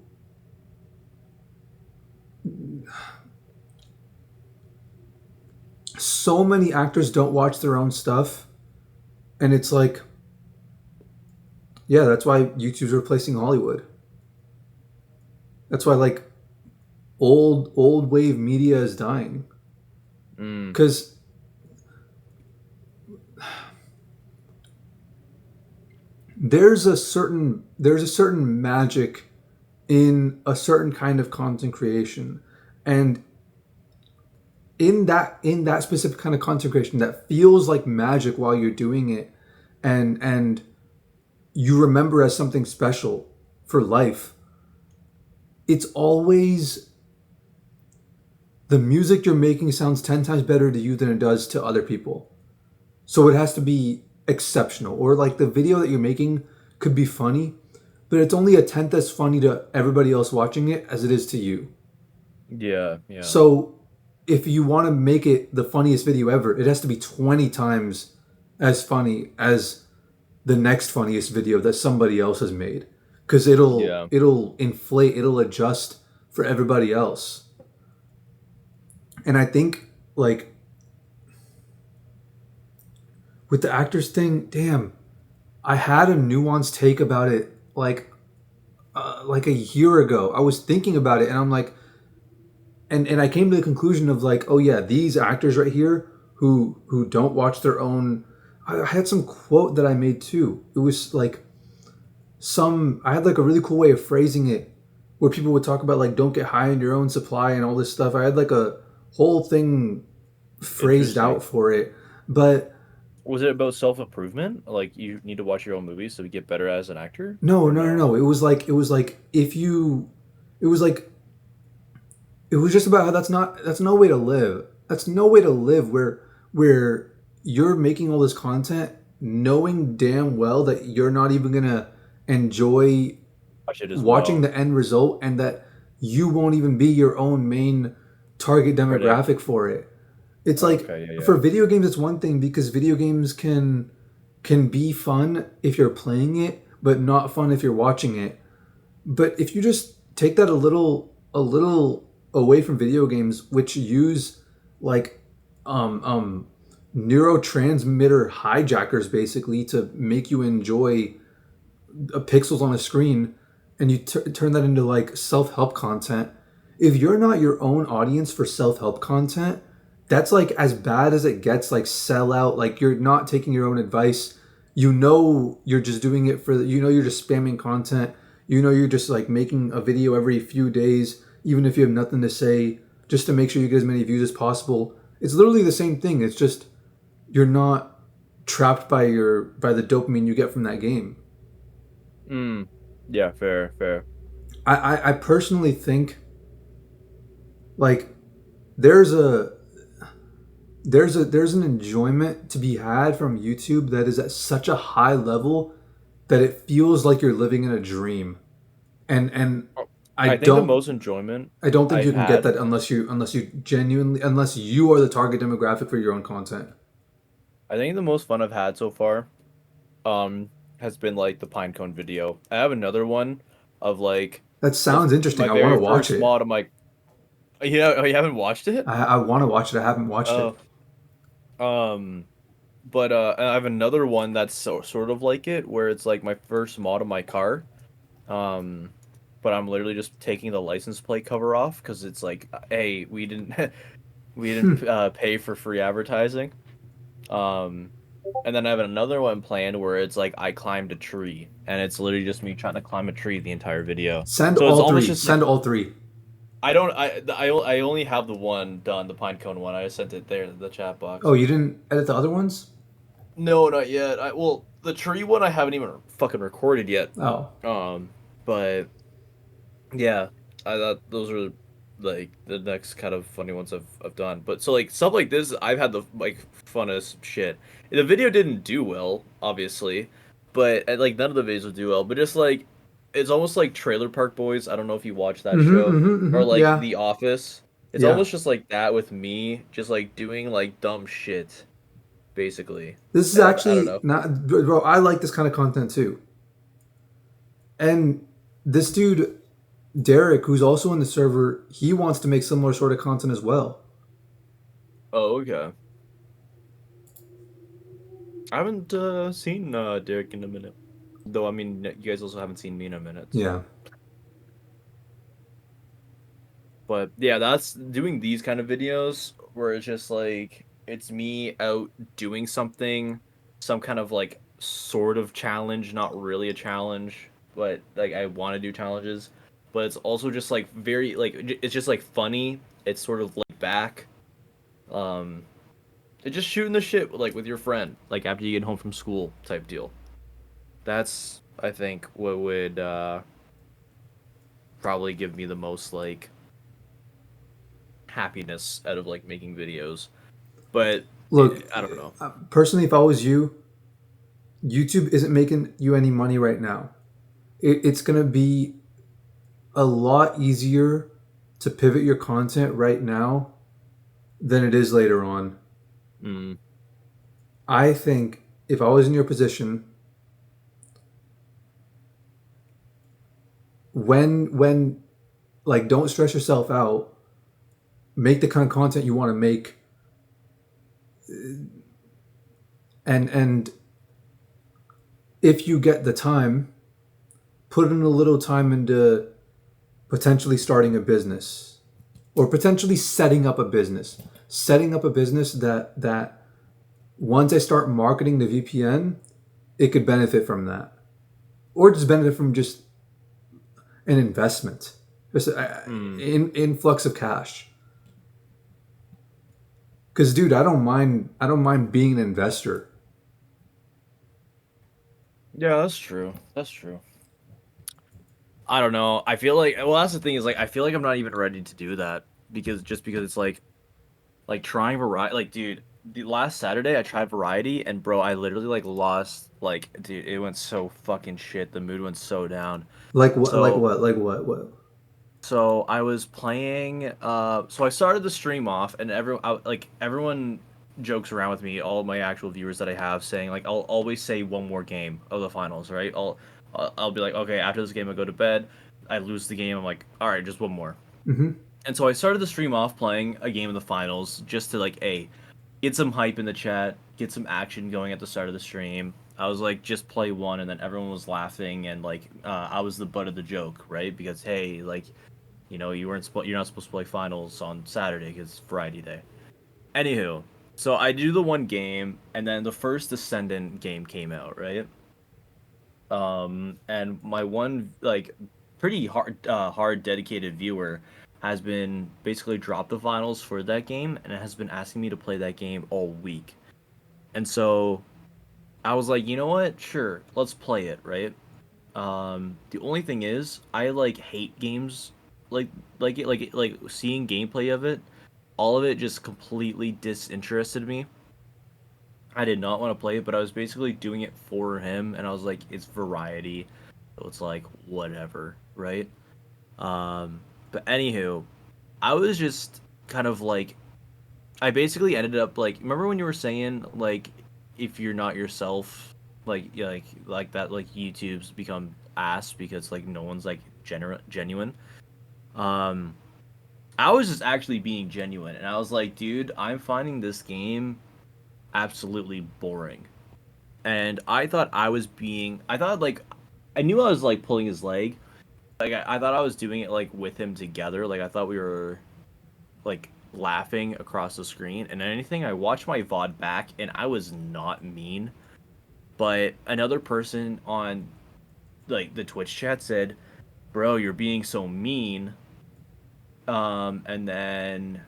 so many actors don't watch their own stuff, and it's like, yeah, that's why YouTube's replacing Hollywood. That's why like old wave media is dying Mm. because there's a certain magic in a certain kind of content creation, and in that specific kind of content creation that feels like magic while you're doing it, and you remember as something special for life. It's always the music you're making sounds 10 times better to you than it does to other people. So it has to be exceptional. Or like the video that you're making could be funny, but it's only a tenth as funny to everybody else watching it as it is to you. Yeah. Yeah. So if you want to make it the funniest video ever, it has to be 20 times as funny as the next funniest video that somebody else has made. Because it'll Yeah. it'll inflate, it'll adjust for everybody else. And I think like with the actors thing, damn, I had a nuanced take about it like a year ago. I was thinking about it and I'm like, and I came to the conclusion of like, oh yeah, these actors right here who don't watch their own. I had some quote that I made too. It was like I had like a really cool way of phrasing it where people would talk about like don't get high on your own supply and all this stuff. I had like a whole thing phrased out Interesting. for it. But Was it about self-improvement? Like you need to watch your own movies to get better as an actor, no, or no, no, no? no. It was like if you, it was like it was just about how that's no way to live. That's no way to live where you're making all this content knowing damn well that you're not even gonna enjoy Watch it as watching well. the end result, and that you won't even be your own main target Critic. demographic for it. It's Oh, like okay, yeah, yeah. for video games it's one thing because video games can be fun if you're playing it but not fun if you're watching it. But if you just take that a little away from video games, which use like um um neurotransmitter hijackers basically to make you enjoy pixels on a screen, and you turn that into like self-help content. If you're not your own audience for self-help content, that's like as bad as it gets. Like sell out, like you're not taking your own advice. You're just doing it for you're just spamming content. You're just like making a video every few days even if you have nothing to say, just to make sure you get as many views as possible. It's literally the same thing. It's just you're not trapped by the dopamine you get from that game. Mm. Yeah, fair, fair. I personally think like there's a there's an enjoyment to be had from YouTube that is at such a high level that it feels like you're living in a dream. And Oh, I I think the don't most enjoyment I don't think you I've can get had, that unless you are the target demographic for your own content. I think the most fun I've had so far, um, has been like the Pinecone video. I have another one of like That the sounds interesting. my I want very to watch first it. mod of my. Yeah, oh, you haven't watched it? I want to watch it. I haven't watched it. Oh, um, but I have another one that's sort of like it, where it's like my first mod of my car. Um, but I'm literally just taking the license plate cover off because it's like, hey, we didn't we Hmm. didn't pay for free advertising. Um, and then I have another one planned where it's like I climbed a tree, and it's literally just me trying to climb a tree the entire video. Send So it's all almost three. just like Send all three. I only have the one done, the Pinecone one. I sent it there in the chat Oh, box. you didn't edit the other ones? No, not yet. Well, the tree one I haven't even fucking recorded yet. Oh, Um, but yeah, I thought those are like the next kind of funny ones I've done. But so like stuff like this, I've had the like funnest shit. The video didn't do well, obviously, but like none of the videos would do well. But just like it's almost like Trailer Park Boys. I don't know if you watch that show or like Yeah, The Office. It's yeah. almost just like that with me, just like doing like dumb shit, basically. This is And I don't actually know. not, bro. I like this kind of content too. And this dude, Derek, who's also in the server, he wants to make similar sort of content as well. Oh, okay. I haven't seen Derek in a minute. Though I mean, you guys also haven't seen me in a minute, Yeah. so. But yeah, that's doing these kind of videos where it's just like it's me out doing something, some kind of like sort of challenge, not really a challenge, but like I want to do challenges, but it's also just like very like it's just like funny. It's sort of laid back. Um, it's just shooting the shit like with your friend, like after you get home from school type deal. That's I think what would probably give me the most like happiness out of like making videos. But Look, I don't know. personally, if I was you, YouTube isn't making you any money right now. It's gonna be a lot easier to pivot your content right now than it is later on. Mm, I think if I was in your position, when like don't stress yourself out, make the kind of content you want to make, and if you get the time, put in a little time into potentially starting a business or potentially setting up a business that once I start marketing the VPN, it could benefit from that, or just benefit from just an investment, just mm. influx of cash. Because, dude, I don't mind being an investor. Yeah, that's true. That's true. I don't know. I feel like well, that's the thing is like I feel like I'm not even ready to do that because just because it's like trying variety. Like, dude, the last Saturday I tried variety and bro, I literally like lost. Like, dude, it went so fucking shit. The mood went so down. Like what? Like So what? Like what? What? So I was playing. So I started the stream off, and everyone jokes around with me. All of my actual viewers that I have saying like I'll always say one more game of the finals, right? I'll be like, okay, after this game I go to bed. I lose the game. I'm like, all right, just one more. Mm-hmm. And so I started the stream off playing a game of the finals just to like, a get some hype in the chat, get some action going at the start of the stream. I was like, just play one, and then everyone was laughing, and like, I was the butt of the joke, right? Because hey, like, you're not supposed to play finals on Saturday because it's Friday day. Anywho, so I do the one game, and then the first Descendant game came out, right? And my one like pretty hard dedicated viewer has been basically dropped the finals for that game, and has been asking me to play that game all week. And so I was like, you know what? Sure, let's play it, right? The only thing is, I like hate games like like seeing gameplay of it. All of it just completely disinterested me. I did not want to play it, but I was basically doing it for him, and I was like, it's variety, so it's like whatever, right? But anywho, I was just kind of like, I basically ended up like, remember when you were saying like, if you're not yourself, like yeah, like that, like YouTube's become ass because like no one's like genuine. Um, I was just actually being genuine, and I was like, dude, I'm finding this game absolutely boring. And I thought like, I knew I was like pulling his leg. Like I thought I was doing it like with him together. Like I thought we were like laughing across the screen. And anything, I watched my VOD back, and I was not mean. But another person on like the Twitch chat said, "Bro, you're being so mean." And then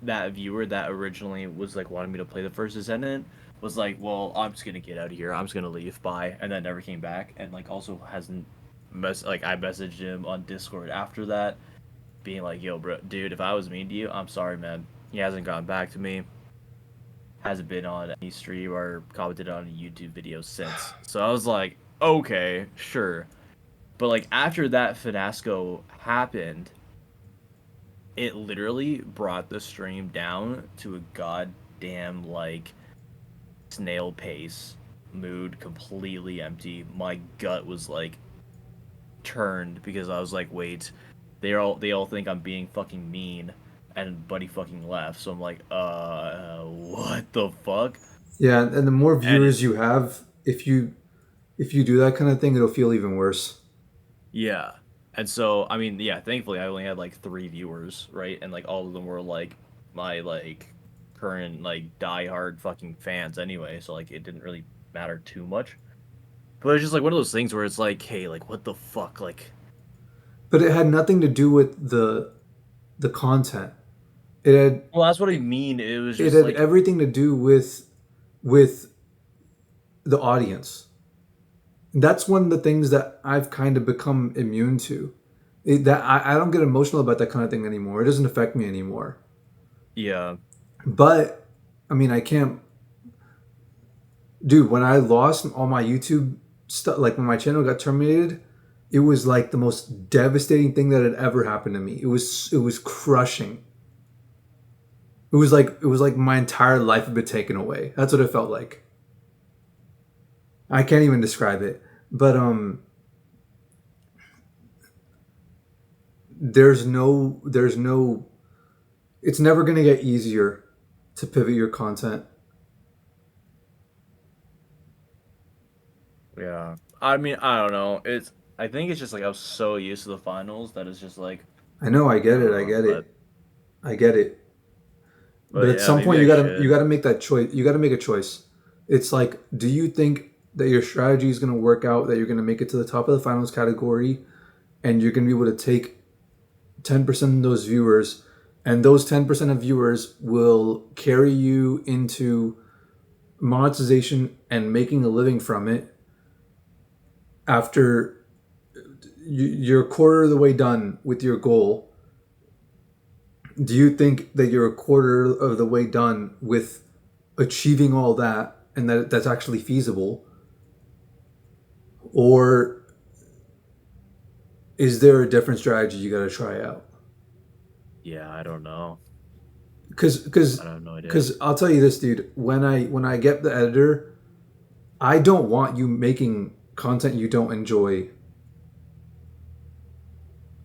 that viewer that originally was like wanting me to play the first Descendant was like, "Well, I'm just gonna get out of here. I'm just gonna leave. Bye," and then never came back. And like also hasn't like I messaged him on Discord after that, being like, "Yo, bro, dude, if I was mean to you, I'm sorry, man." He hasn't gotten back to me. Hasn't been on any stream or commented on a YouTube video since. So I was like, okay, sure. But like after that Finasco happened, it literally brought the stream down to a goddamn like snail pace mood, completely empty. My gut was like turned because I was like, wait, they all think I'm being fucking mean, and Buddy fucking left. So I'm like, what the fuck? Yeah, and the more And viewers you have, if you do that kind of thing, it'll feel even worse. yeah. And so, I mean, yeah, thankfully I only had like 3 viewers, right? And like all of them were like my like current like diehard fucking fans anyway, so like it didn't really matter too much. But it's just like one of those things where it's like, hey, like what the fuck? Like But it had nothing to do with the content. It had well, that's what I mean. It was it just had like everything to do with the audience. That's one of the things that I've kind of become immune to. I don't get emotional about that kind of thing anymore. It doesn't affect me anymore. yeah. But I mean, I can't, dude. When I lost all my YouTube stuff, like when my channel got terminated, it was like the most devastating thing that had ever happened to me. It was crushing. It was like my entire life had been taken away. That's what it felt like. I can't even describe it. But there's no it's never going to get easier to pivot your content. Yeah. I mean, I don't know. I think it's just like I was so used to the finals that it's just like I know, I get it. I get but it. I get it. But at yeah, some maybe point I you should. got to make that choice. You got to make a choice. It's like, do you think that your strategy is going to work out, that you're going to make it to the top of the finals category, and you're going to be able to take 10% of those viewers and those 10% of viewers will carry you into monetization and making a living from it after you're a quarter of the way done with your goal. Do you think that you're a quarter of the way done with achieving all that and that that's actually feasible? Or is there a different strategy you got to try out? Yeah, I don't know. Because I have no idea. I'll tell you this, dude. When I get the editor, I don't want you making content you don't enjoy.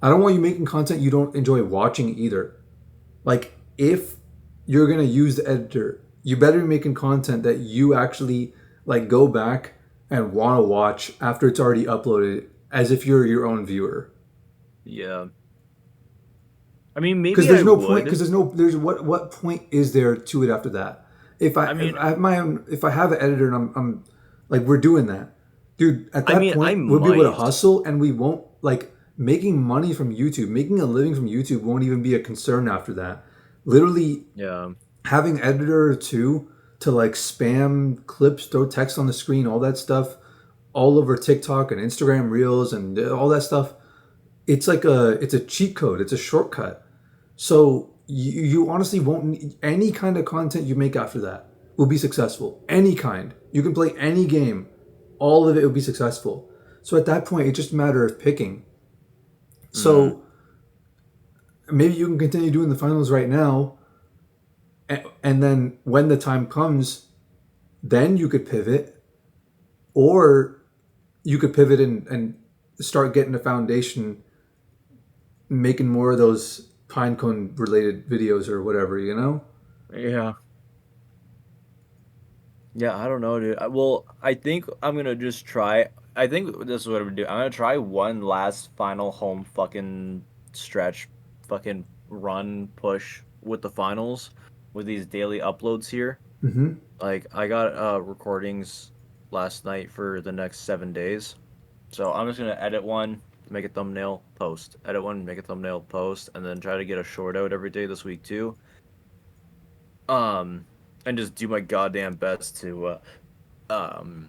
I don't want you making content you don't enjoy watching either. Like, if you're gonna use the editor, you better be making content that you actually like go back and want to watch after it's already uploaded, as if you're your own viewer. Yeah. I mean, maybe Because there's I no would. point. Because there's what point is there to it after that? If I I mean, if I have my own, if I have an editor and I'm like, we're doing that, dude. At that I point, we'll be able to might. hustle, and we won't like making money from YouTube, making a living from YouTube won't even be a concern after that. Literally, Yeah. having an editor or two to like spam clips, throw text on the screen, all that stuff, all over TikTok and Instagram Reels and all that stuff. It's a cheat code. It's a shortcut. So you honestly won't need any kind of content you make after that will be successful. Any kind. You can play any game. All of it will be successful. So at that point, it's just a matter of picking. So maybe you can continue doing the finals right now, and then when the time comes, then you could pivot, or you could pivot and start getting a foundation, making more of those Pinecone related videos or whatever, you know? Yeah. Yeah, I don't know, dude. Well, I think I'm gonna just try. I think this is what I'm gonna do. I'm gonna try one last final home fucking stretch, fucking run push with the finals, with these daily uploads here. Mm-hmm. Like I got recordings last night for the next 7 days, so I'm just gonna edit one, make a thumbnail, post. Edit one, make a thumbnail, post, and then try to get a short out every day this week too. Um, and just do my goddamn best to um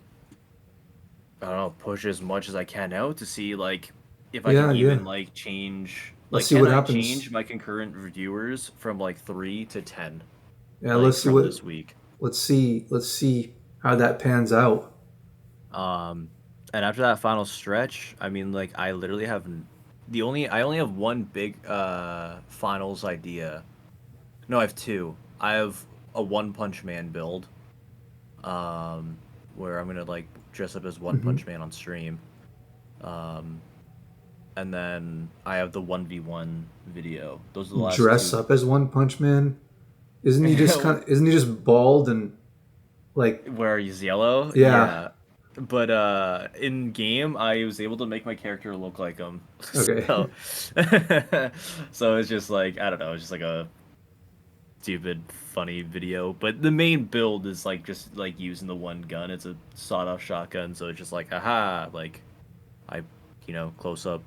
I don't know, push as much as I can out to see like if I can Yeah, yeah. even like change, Let's like see can what I happens. change my concurrent viewers from like 3 to 10 Yeah, like let's see from what this week. let's see how that pans out. Um and after that final stretch, I mean like I literally have I only have one big finals idea. No, I have two. I have a One Punch Man build um where I'm going to like dress up as One Mm-hmm. Punch Man on stream. Um and then I have the 1v1 video. Those are the last Dress two. up as One Punch Man. Isn't he just bald and like Where he's yellow? yeah. Yeah. But in game I was able to make my character look like him. Okay. So so it's just like I don't know, it's just like a stupid funny video. But the main build is like just like using the one gun. It's a sawed-off shotgun, so it's just like aha, like I close up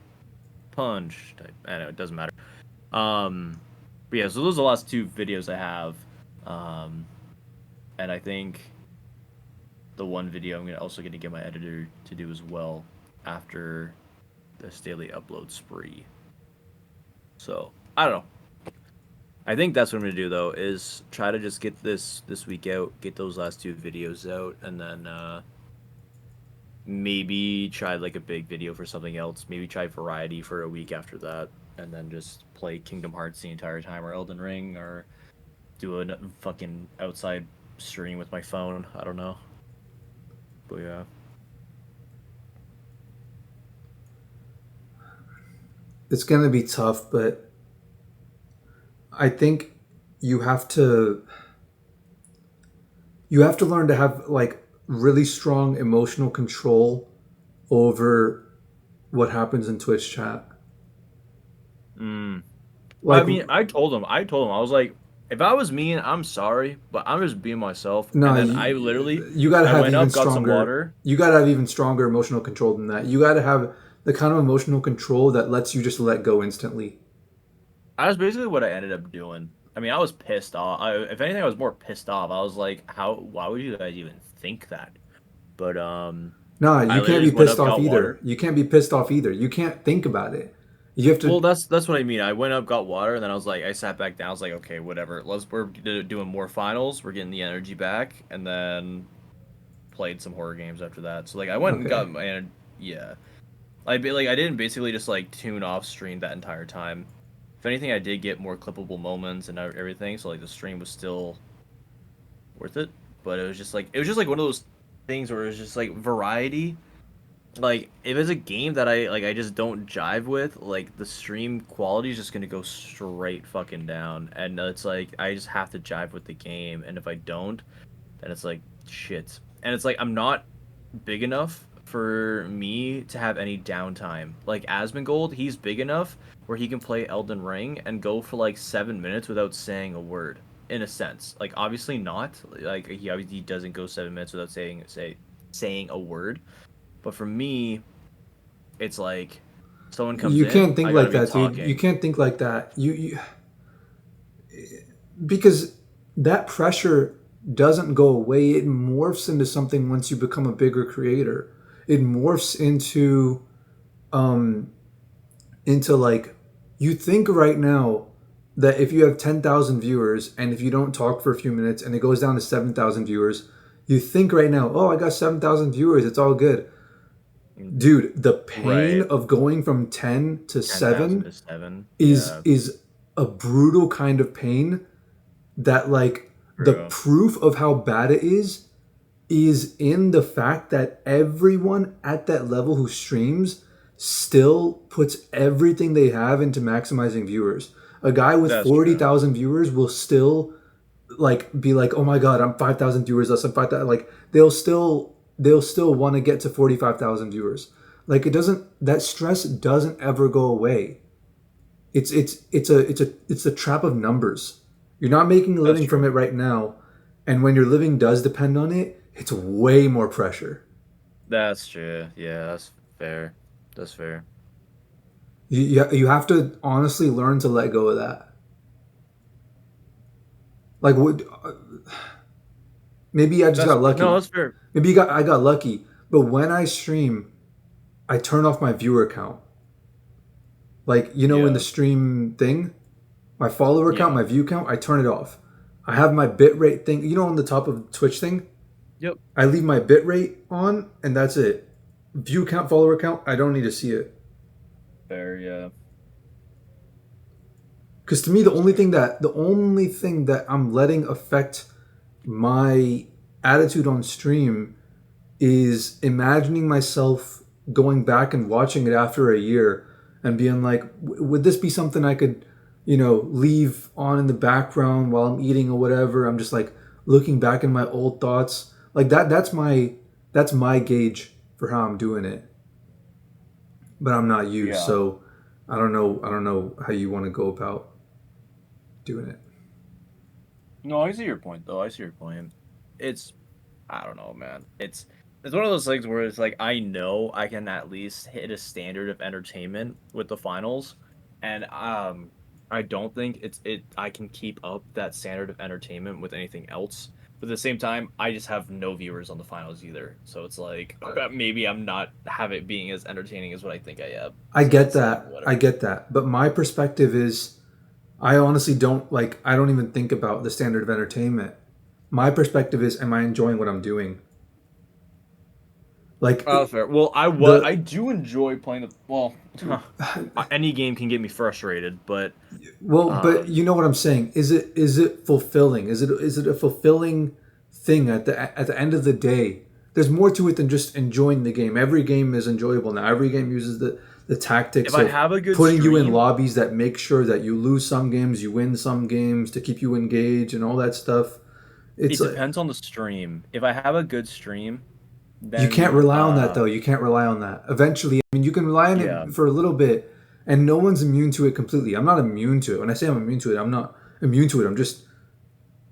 punch type. I don't know, it doesn't matter. But yeah, so those are the last two videos I have. Um, and I think the one video I'm also gonna get my editor to do as well after this daily upload spree. So I don't know. I think that's what I'm gonna do though, is try to just get this week out, get those last two videos out, and then maybe try like a big video for something else. Maybe try variety for a week after that, and then just play Kingdom Hearts the entire time, or Elden Ring, or do a fucking outside stream with my phone. I don't know, but yeah. It's gonna be tough, but I think you have to you have to learn to have like really strong emotional control over what happens in Twitch chat. Mm. I Like mean, I was like, if I was mean, I'm sorry, but I'm just being myself. And no, then you got to I have went even up, got some stronger. water. You got to have even stronger emotional control than that. You got to have the kind of emotional control that lets you just let go instantly. That's basically what I ended up doing. I mean, I was pissed off. If anything, I was more pissed off. I was like, "How? Why would you guys even think that?" But Nah, I you can't literally be just went pissed up, off got either. water. You can't be pissed off either. You can't think about it. You have Well, to. that's what I mean. I went up, got water, and then I was like, I sat back down. I was like, okay, whatever. Doing more finals. We're getting the energy back, and then played some horror games after that. So like, I went and Okay. got my yeah. I didn't basically just like tune off stream that entire time. If anything, I did get more clippable moments and everything. So like, the stream was still worth it. But it was just like one of those things where it was just like variety. Like if it's a game that I just don't jive with, like the stream quality is just gonna go straight fucking down, and it's like I just have to jive with the game, and if I don't, then it's like shit. And it's like I'm not big enough for me to have any downtime. Like Asmongold, he's big enough where he can play Elden Ring and go for like 7 minutes without saying a word. In a sense, like obviously not. Like he obviously doesn't go 7 minutes without saying a word. But for me, it's like someone comes You in, can't think I gotta like be that, dude. You talking. can't think like that. Because that pressure doesn't go away. It morphs into something once you become a bigger creator. It morphs um into like you think right now that if you have 10,000 viewers and if you don't talk for a few minutes and it goes down to 7,000 viewers, you think right now, "Oh, I got 7,000 viewers. It's all good." Dude, the pain Right. of going from 10 to 10,000 7 to 7. is Yeah. a brutal kind of pain that like the True. proof of how bad it is in the fact that everyone at that level who streams still puts everything they have into maximizing viewers. A guy with That's true. 40,000 viewers will still like be like, "Oh my god, I'm 5,000 viewers less than 5,000." Like they'll still want to get to 45,000 viewers. Like it doesn't that stress doesn't ever go away. It's a trap of numbers. You're not making a That's living from true. it right now, and when your living does depend on it, it's way more pressure. That's true. Yeah, that's fair. That's fair. You have to honestly learn to let go of that. Like what? Maybe I just got No, lucky. that's fair. I got lucky. But when I stream, I turn off my viewer count. Like in the Yeah. stream thing, my follower count, Yeah. my view count, I turn it off. I have my bit rate thing. On the top of Twitch thing, Yep. I leave my bit rate on, and that's it. View count, follower count, I don't need to see it. Fair, yeah. Because to me, That's fair. the only thing that I'm letting affect my attitude on stream is imagining myself going back and watching it after a year and being like, would this be something I could, leave on in the background while I'm eating or whatever? I'm just like looking back in my old thoughts. Like that. That's my gauge for how I'm doing it. But I'm not you, Yeah. so I don't know how you want to go about doing it. No, I see your point though. I see your point. It's I don't know, man. It's one of those things where it's like I know I can at least hit a standard of entertainment with the finals, and I don't think I can keep up that standard of entertainment with anything else. But at the same time, I just have no viewers on the finals either, so it's like maybe I'm not have it being as entertaining as what I think I am. I So get it's like that. I whatever. get that. But my perspective is I honestly don't like I don't even think about the standard of entertainment. My perspective is am I enjoying what I'm doing? Like Oh, fair. Well, I the do enjoy playing the well. Any game can get me frustrated, but but you know what I'm saying? Is it fulfilling? Is it a fulfilling thing at the end of the day? There's more to it than just enjoying the game. Every game is enjoyable now. Every game uses the if tactics I of have a good putting you in stream, lobbies that make sure that you lose some games, you win some games to keep you engaged and all that stuff. It's it depends on the stream. If I have a good stream, You can't then rely on that though. You can't rely on that. Eventually, I mean, you can rely on yeah, it for a little bit, and no one's immune to it completely. I'm not immune to it. When I say I'm immune to it, I'm not immune to it.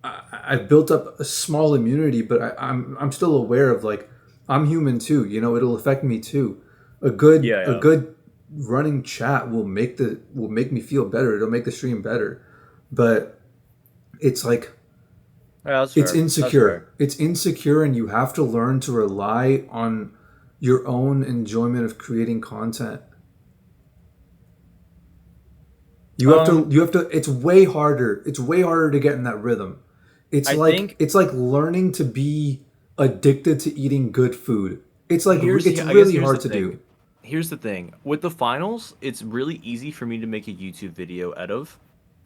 I've built up a small immunity, but I'm still aware of like I'm human too. It'll affect me too. A good yeah, a yeah. good running chat will make me feel better. It'll make the stream better. But it's like Yeah, that's it's fair. That's insecure. fair. It's insecure, and you have to learn to rely on your own enjoyment of creating content. You have to it's way harder. It's way harder to get in that rhythm. I think It's like learning to be addicted to eating good food. It's like it's I guess really here's the hard to thing. do. Here's the thing. With the finals, it's really easy for me to make a YouTube video out of.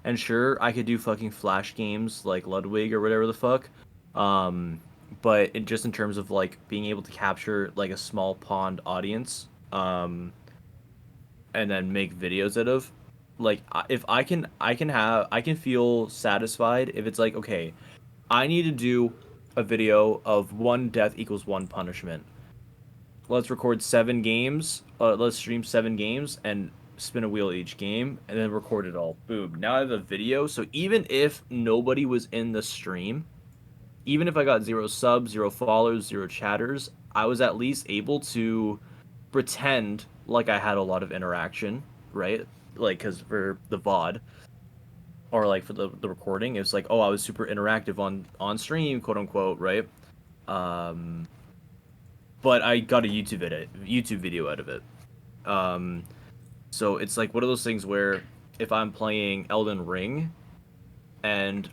And sure, I could do fucking flash games like Ludwig or whatever the fuck. Um, but just in terms of like being able to capture like a small pond audience, and then make videos out of, like if I can feel satisfied if it's like, okay, I need to do a video of one death equals one punishment. Let's record 7 games. Let's stream 7 games and spin a wheel each game and then record it all. Boom. Now I have a video. So even if nobody was in the stream, even if I got 0 subs, 0 followers, 0 chatters, I was at least able to pretend like I had a lot of interaction, right? Like, because for the VOD or like for the recording, it's like, oh, I was super interactive on stream, quote unquote, right? Um, but I got a YouTube video out of it. Um, so it's like one of those things where if I'm playing Elden Ring, and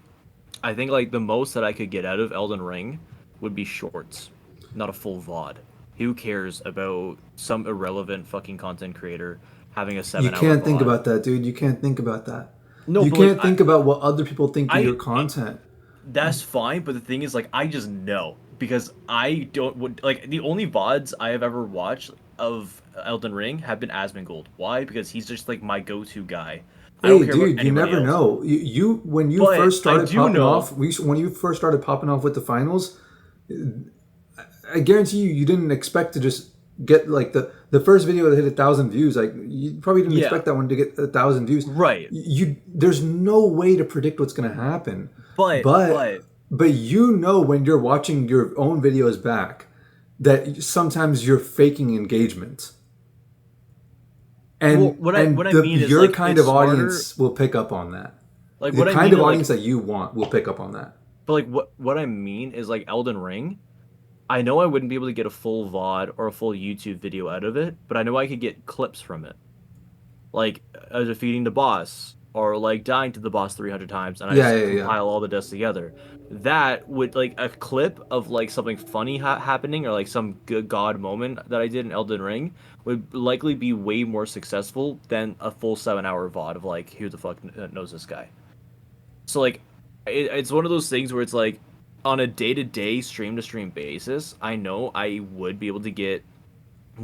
I think like the most that I could get out of Elden Ring would be shorts, not a full VOD. Who cares about some irrelevant fucking content creator having a You 7 hour can't think VOD? about that, dude. You can't think about that. No, You but like can't think about what other people think of I your content. that's fine, but the thing is like I just know because I don't would like the only VODs I have ever watched of Elden Ring have been Asmongold. Why? Because he's just like my go-to guy. I don't Hey, care about dude, you anybody never else. know. You when you But first I started do popping know. off, when you first started popping off with the finals, I guarantee you didn't expect to just get like the first video that hit 1,000 views. Like you probably didn't Yeah, expect that one to get 1,000 views. right. You there's no way to predict what's gonna happen, But but but you know when you're watching your own videos back that sometimes you're faking engagement, well, and what I the mean is your like kind it's of smarter. audience will pick up on that. Like The what I kind mean of is like audience that you want will pick up on that. but like what I mean is like Elden Ring. I know I wouldn't be able to get a full VOD or a full YouTube video out of it, but I know I could get clips from it. Like defeating the boss or like dying to the boss 300 times and I Yeah, just yeah, yeah. compile all the deaths together. That would like a clip of like something funny happening or like some good god moment that I did in Elden Ring would likely be way more successful than a full 7 hour VOD of like who the fuck knows this guy. So like it's one of those things where it's like on a day-to-day stream-to-stream basis, I know I would be able to get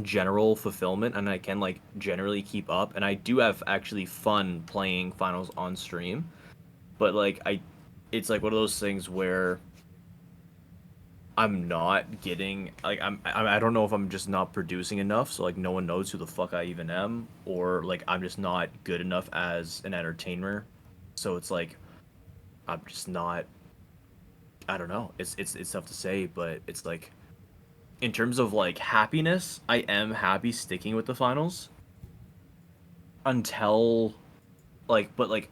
general fulfillment and I can like generally keep up and I do have actually fun playing finals on stream, but like I it's like one of those things where I'm not getting like I don't know if I'm just not producing enough so like no one knows who the fuck I even am or like I'm just not good enough as an entertainer. So it's like I'm just not I don't know. It's tough to say, but it's like in terms of like happiness, I am happy sticking with the finals until like but like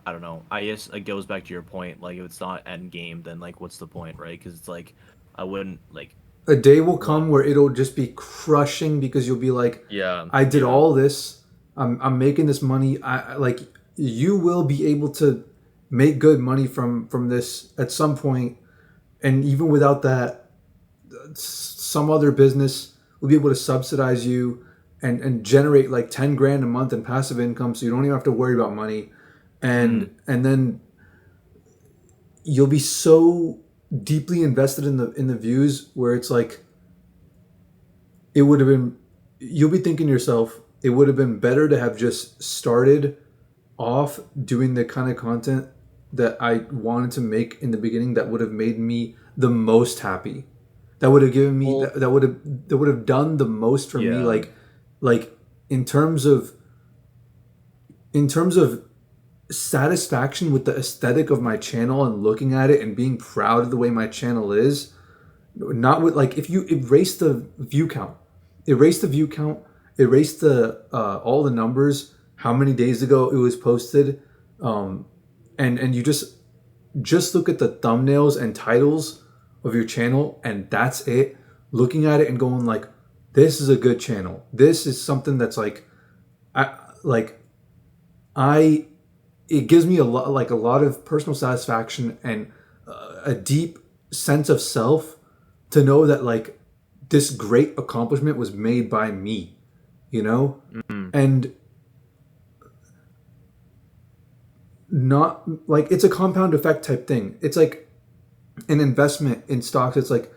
I don't know. I guess it goes back to your point like if it's not end game then like what's the point, right? Cuz it's like I wouldn't like A day will want come where it'll just be crushing because you'll be like, yeah, I did yeah. all this. I'm making this money. Like you will be able to make good money from this at some point, and even without that, some other business will be able to subsidize you and generate like 10 grand a month in passive income, so you don't even have to worry about money, Mm. and then you'll be so deeply invested in the views where it's like it would have been you'll be thinking to yourself it would have been better to have just started off doing the kind of content that I wanted to make in the beginning that would have made me the most happy, that would have given me Well, that would have done the most for me, yeah. like in terms of in terms of satisfaction with the aesthetic of my channel and looking at it and being proud of the way my channel is, not with like if you erase the view count erase the all the numbers, how many days ago it was posted, and you just look at the thumbnails and titles of your channel, and that's it. Looking at it and going like, this is a good channel. This is something that's I like I it gives me a lot of personal satisfaction and a deep sense of self to know that like this great accomplishment was made by me, you know? Mm-hmm. And not like it's a compound effect type thing. It's like an investment in stocks. It's like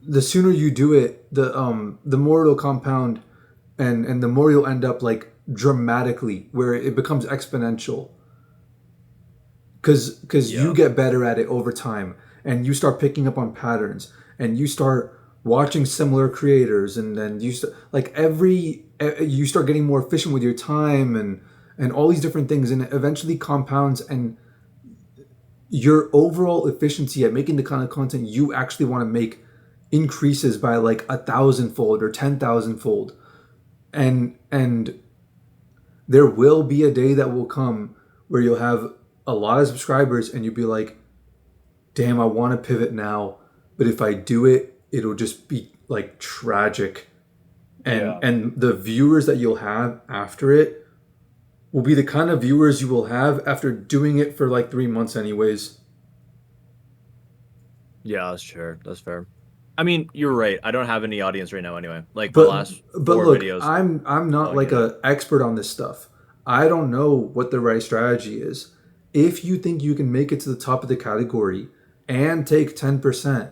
the sooner you do it, the more it'll compound, and the more you'll end up like dramatically where it becomes exponential. Because Yeah. you get better at it over time, and you start picking up on patterns, and you start watching similar creators, and then you start getting more efficient with your time, and all these different things, and it eventually compounds, and your overall efficiency at making the kind of content you actually want to make increases by like 1,000-fold or 10,000-fold, and there will be a day that will come where you'll have a lot of subscribers and you'll be like, damn, I want to pivot now, but if I do it, it'll just be like tragic, and the viewers that you'll have after it will be the kind of viewers you will have after doing it for like 3 months anyways. Yeah, that's fair. That's fair. I mean, you're right. I don't have any audience right now anyway. Like the But last but four look, videos. I'm not like a expert on this stuff. I don't know what the right strategy is. If you think you can make it to the top of the category and take 10%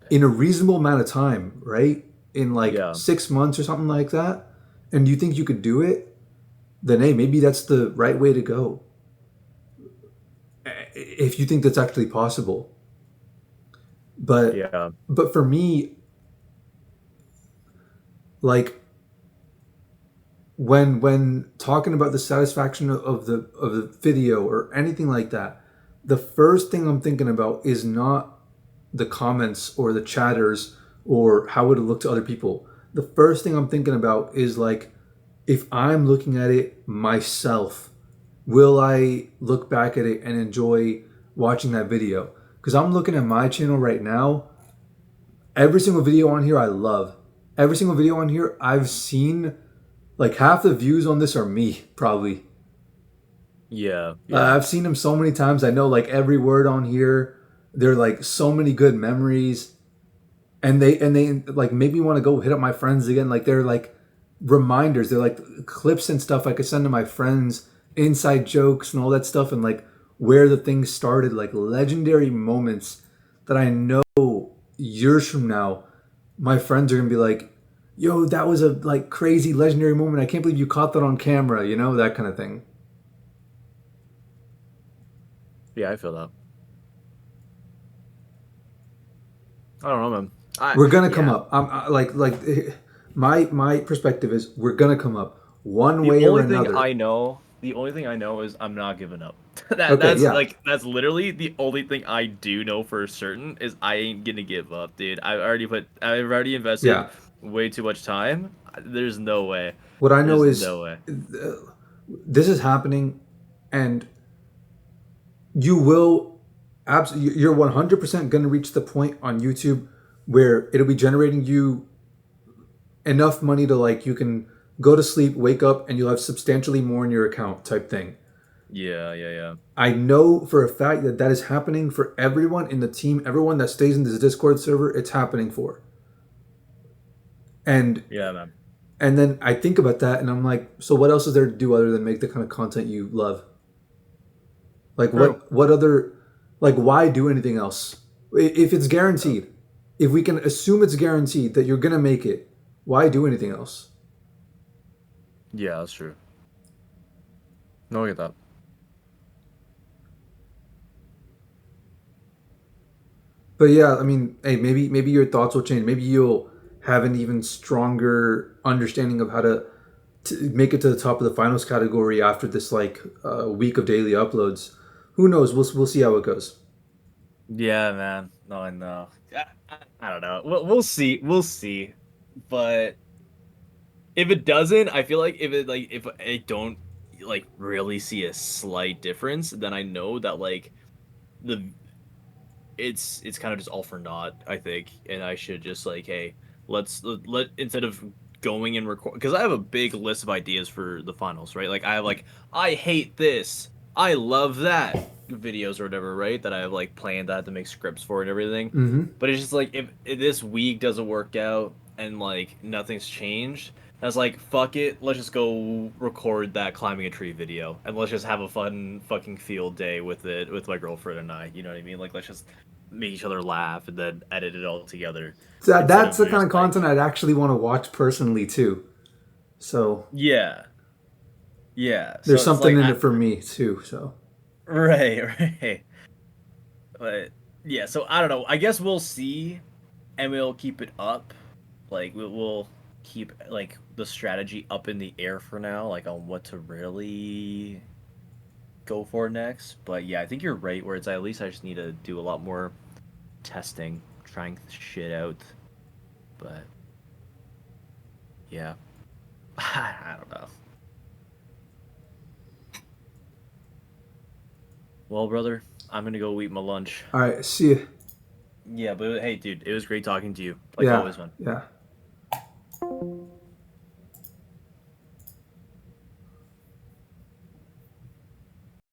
in a reasonable amount of time, right? In like Yeah. 6 months or something like that, and you think you could do it, then hey, maybe that's the right way to go. If you think that's actually possible. But Yeah. but for me, like when talking about the satisfaction of the video or anything like that, the first thing I'm thinking about is not the comments or the chatters or how it would look to other people. The first thing I'm thinking about is like, if I'm looking at it myself, will I look back at it and enjoy watching that video? Because I'm looking at my channel right now. Every single video on here I love. Every single video on here I've seen. Like half the views on this are me, probably. Yeah. Yeah. I've seen them so many times. I know like every word on here. They're like so many good memories, and they like make me want to go hit up my friends again. Like they're like reminders. They're like clips and stuff I could send to my friends, inside jokes and all that stuff, and like where the thing started. Like legendary moments that I know years from now, my friends are gonna be like, yo, that was a like crazy legendary moment. I can't believe you caught that on camera, you know, that kind of thing. Yeah, I feel that. I don't know, man. We're gonna come up. My perspective is we're gonna come up one way or another. The only thing I know is I'm not giving up. That's literally the only thing I do know for certain is I ain't gonna give up, dude. I've already invested way too much time. There's no way. What I know There's is no way. This is happening, and you will absolutely. You're 100% gonna reach the point on YouTube where it'll be generating you enough money to like you can go to sleep, wake up, and you'll have substantially more in your account type thing. Yeah. I know for a fact that that is happening for everyone in the team, everyone that stays in this Discord server, it's happening for. And yeah, man. And then I think about that and I'm like, so what else is there to do other than make the kind of content you love? Like what other, like why do anything else? If it's guaranteed, if we can assume it's guaranteed that you're going to make it, why do anything else? Yeah, that's true. No, I get that. But yeah, I mean, hey, maybe your thoughts will change. Maybe you'll have an even stronger understanding of how to make it to the top of the finals category after this like week of daily uploads. Who knows? We'll see how it goes. Yeah, man. No, I know. I don't know. We'll see. We'll see. But if it doesn't, I feel like if I don't like really see a slight difference, then I know that like the it's kind of just all for naught, I think, and I should just like, hey, let instead of going and record, because I have a big list of ideas for the finals, right? Like I have like, I hate this, I love that videos or whatever, right? That I have like planned, that I have to make scripts for and everything. Mm-hmm. But it's just like if this week doesn't work out and like nothing's changed, I was like, fuck it, let's just go record that climbing a tree video and let's just have a fun fucking field day with it with my girlfriend and I. You know what I mean? Like let's just make each other laugh and then edit it all together. That's the kind of content I'd actually want to watch personally too. So yeah. There's something in it for me too. So right. But yeah, so I don't know. I guess we'll see, and we'll keep it up. Like we'll keep like the strategy up in the air for now, like on what to really go for next. But yeah, I think you're right. Where it's at least I just need to do a lot more testing, trying shit out. But yeah, I don't know. Well, brother, I'm gonna go eat my lunch. all right, see you. Yeah, but hey, dude, it was great talking to you. Like always, man. Yeah.